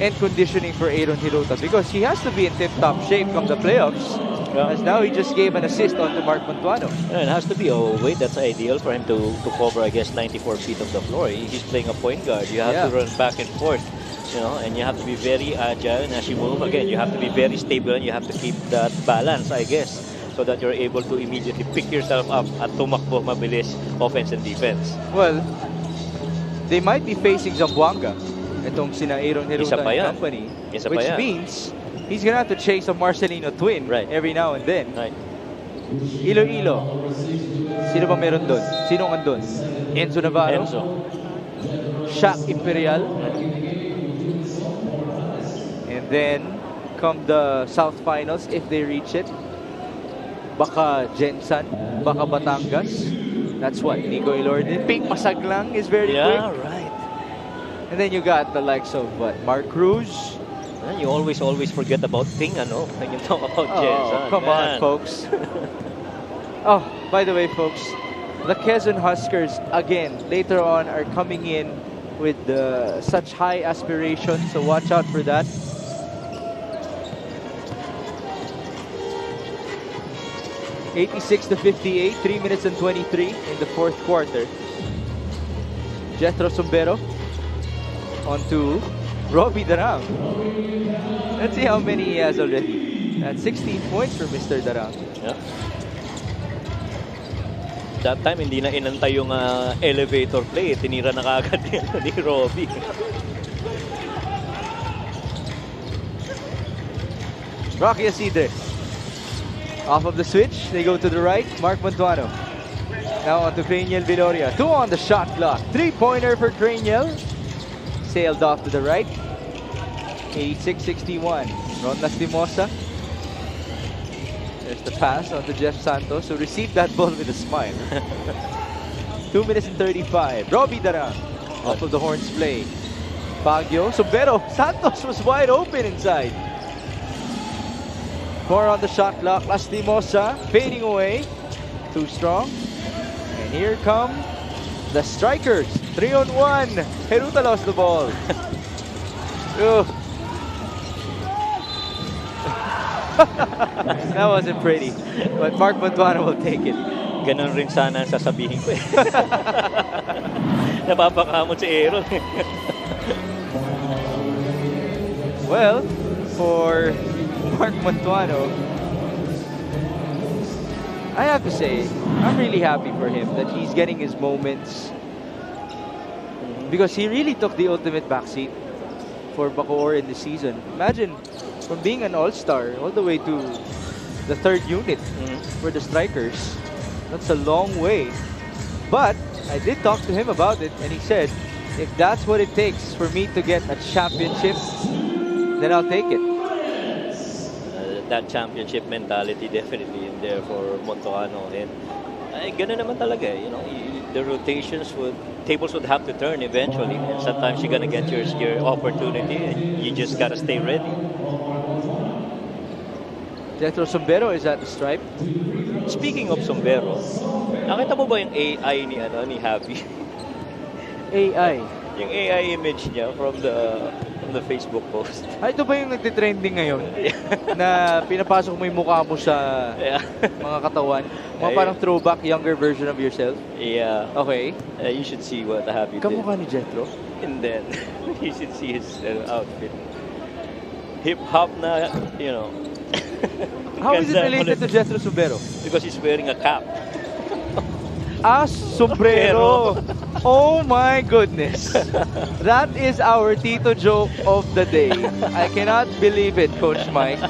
and conditioning for Aaron Heruta because he has to be in tip-top shape come the playoffs. As now he just gave an assist on to Mark Montuano. It has to be a weight that's ideal for him to cover, I guess, 94 feet of the floor. He's playing a point guard. You have to run back and forth. And you have to be very agile, and as you move again, you have to be very stable, and you have to keep that balance, I guess. so that you're able to immediately pick yourself up at tumakbo mabilis offense and defense. Well, they might be facing Zamboanga. Itong sina Aaron Isa Heruta pa and yan. company. Isa pa Which yan. means he's gonna have to chase a Marcelino twin Right. every now and then. Right. Iloilo. Sino ba meron doon? Sino andun? Enzo Navarro? Enzo. Shaq Imperial. And then come the South Finals if they reach it. Baka Jensan, baka Batangas. That's what Nico Ilordin. Pink Masaglang is very quick. Yeah, right. And then you got the likes of what? Mark Cruz. And you always forget about Ping, ano, when you talk about Jensen. Oh, come on, Man. folks. Oh, by the way, folks, the Quezon Huskers, again, later on are coming in with such high aspirations, so watch out for that. (86-58), 3 minutes and 23 in the fourth quarter. Jethro Sombero onto Robbie Darang. Let's see how many he has already. That's 16 points for Mr. Darang. Yeah. That time, hindi na inantay yung elevator play. Tinira na kagad ni Robbie. Rocky Acidre. Off of the switch, they go to the right. Mark Montuano. Now on to Craniel Viloria. 2 on the shot clock. 3-pointer for Craniel. Sailed off to the right. 86-61. Ron Lastimosa. There's the pass on to Jeff Santos, who received that ball with a smile. 2 minutes and 35. Robbie Darang off of the horns play. Baguio. Sombero. Santos was wide open inside. 4 on the shot clock. Lastimosa fading away. Too strong. And here come the strikers. 3-on-1. Heruta lost the ball. Ugh. That wasn't pretty. But Mark Montuano will take it. Ganun rin sana ang sasabihin ko eh. Napapakamot si Aaron. Well, for Mark Montuano, I have to say, I'm really happy for him that he's getting his moments, because he really took the ultimate backseat for Bacoor in the season. Imagine from being an all-star all the way to the third unit for the strikers. That's a long way. But I did talk to him about it, and he said, if that's what it takes for me to get a championship, then I'll take it. That championship mentality definitely in there for Montuano. And ganun naman talaga. You know, the tables would have to turn eventually. And sometimes you're gonna get your opportunity, and you just gotta stay ready. Jethro Sombero is at the stripe. Speaking of Sombero, nakita mo ba yung AI ni Javi? AI. Yung AI image niya from the Facebook post. Ito ba yung nagtitrending ngayon? Na pinapasok mo yung mukha mo sa mga katawan? Mga parang throwback, younger version of yourself? Yeah. Okay. You should see what Javi did. Kamukha ni Jethro? And then, you should see his outfit. Hip-hop na, you know. How is it related to Jethro Sombero? Because he's wearing a cap. Sombrero. Oh my goodness. That is our Tito joke of the day. I cannot believe it, Coach Mike.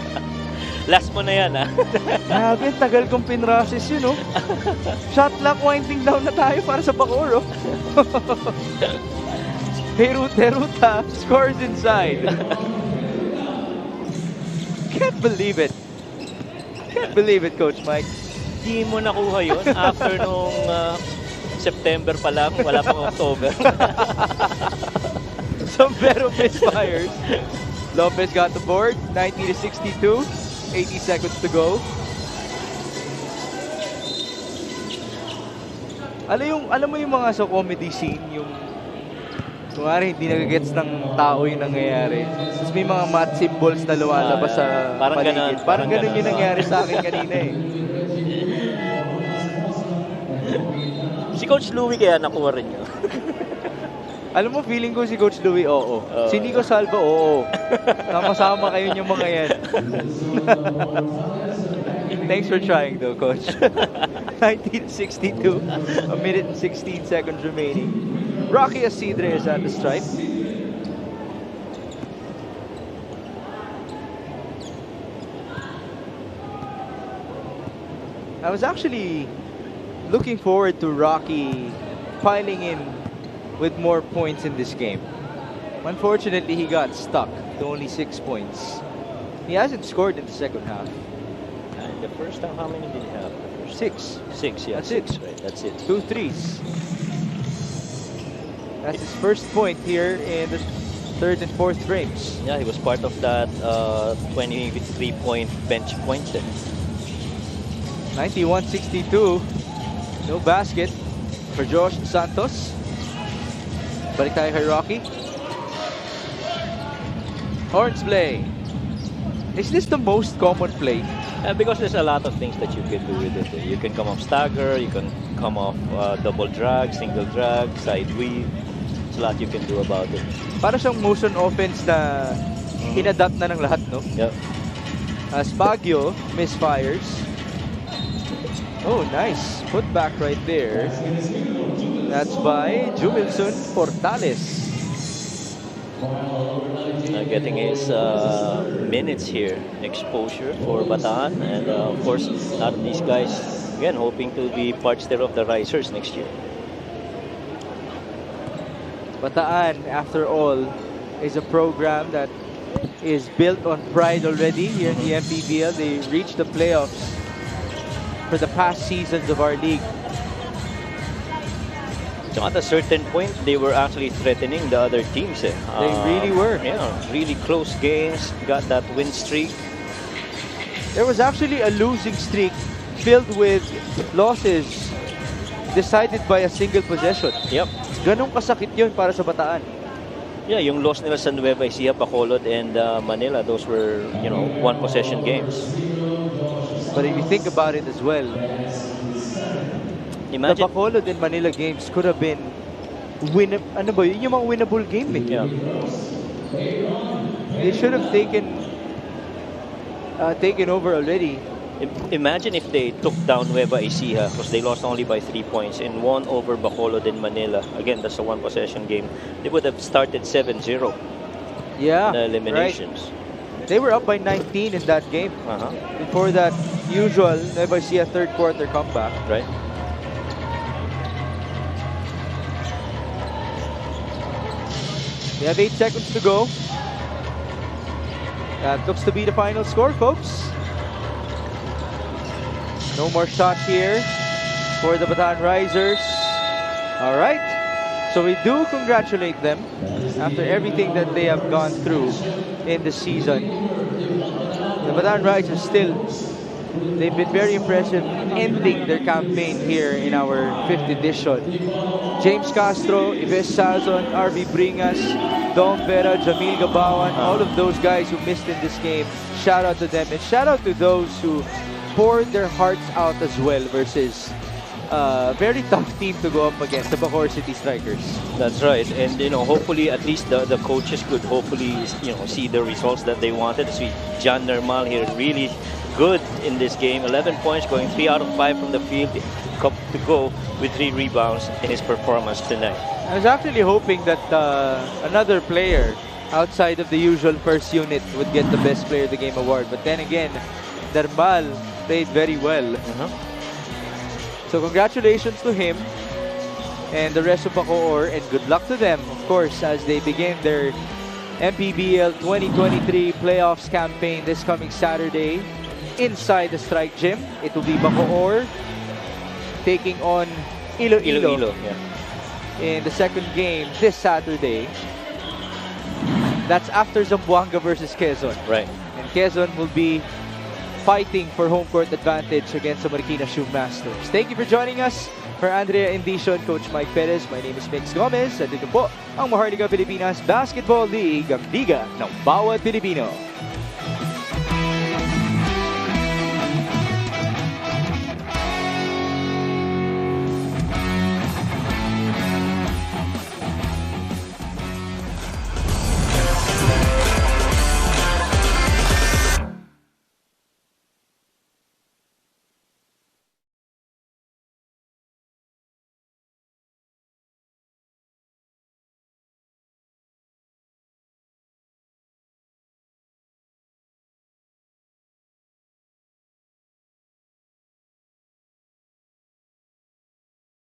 Last mo na yan, ha? Grabe, tagal kong pinrasis yun, oh. Shot clock winding down na tayo para sa Bacoor, oh. Heruta scores inside. Can't believe it. Can't believe it, Coach Mike. Di mo nakuha yun after nung September pa lang, wala pang October. Sombero misfires. Lopez got the board, 90-62, 80 seconds to go. Alam mo yung mga sa comedy scene, yung kunwari hindi nagagets ng tao yung nangyayari. Tapos may mga math symbols na lumalabas sa parang paligid. ganun, Parang ganun yung nangyari sa akin kanina eh. Si Coach Louie kaya nakuha rin yun. Alam mo, feeling ko si Coach Louie, oo. Si Nico Salva, oo. Sama-sama kayo yung mga yan. Thanks for trying though, Coach. 1962, a minute and 16 seconds remaining. Rocky Asidre is at the stripe. I was actually looking forward to Rocky piling in with more points in this game. Unfortunately, he got stuck to only 6 points. He hasn't scored in the second half. And the first time, how many did he have? The first 6. 6, yeah. That's 6, it. right? That's it. 2 threes. That's his first point here in the third and fourth frames. Yeah, he was part of that 23-point bench point then. 91-62. No basket for Josh Santos. Balik tayo kay Rocky. Horns play. Is this the most common play? Because there's a lot of things that you can do with it. You can come off stagger, you can come off double drag, single drag, side weave. There's a lot you can do about it. Para siyang motion offense na inadapt na ng lahat, no? Yeah. As Baguio misfires. Oh, nice. Put back right there. That's by Jumilson Portales. Getting his minutes here, exposure for Bataan, and of course, a lot of these guys again hoping to be parts there of the risers next year. Bataan, after all, is a program that is built on pride already here in the Mpbl. They reached the playoffs for the past seasons of our league. So at a certain point, they were actually threatening the other teams. They really were. Yeah, really close games, got that win streak. There was actually a losing streak filled with losses decided by a single possession. Yep. Ganong kasakit yun para sa Bataan. Yeah, yung loss nila sa Nueva Ecija, Bacolod, and Manila, those were, one possession games. But if you think about it as well, Imagine, the Bacolod and Manila games could have been yung mga winnable game. yeah. They should have taken over already. Imagine if they took down Nueva Ecija because they lost only by 3 points and won over Bacolod and Manila. Again, that's a one possession game. They would have started 7-0 Yeah, the eliminations. right. They were up by 19 in that game. Before that usual Nueva Ecija third quarter comeback. Right. They have 8 seconds to go. That looks to be the final score, folks. No more shot here for the Bataan Risers. All right. So we do congratulate them after everything that they have gone through in the season. The Bataan Risers they've been very impressive ending their campaign here in our 5th edition. James Castro, Ives Salzon, RV Bringas, Dom Vera, Jamil Gabawan, all of those guys who missed in this game, shout out to them. And shout out to those who poured their hearts out as well versus a very tough team to go up against, the Bacoor City Strikers. That's right. And, hopefully at least the coaches could hopefully, see the results that they wanted. See John Nermal here really good in this game. 11 points, going 3 out of 5 from the field to go with 3 rebounds in his performance tonight. I was actually hoping that another player outside of the usual first unit would get the Best Player of the Game award. But then again, Nermal played very well. So congratulations to him and the rest of Bacoor, and good luck to them, of course, as they begin their Mpbl 2023 playoffs campaign this coming Saturday inside the Strike Gym. It will be Bacoor taking on Iloilo in the second game this Saturday. That's after Zamboanga versus Quezon. Right. And Quezon will be fighting for home court advantage against the Marikina Shoemasters. Thank you for joining us. For Andrea Indicion, Coach Mike Perez, my name is Mix Gomez. At ito po ang Maharlika Pilipinas Basketball League, ang liga ng bawat Pilipino.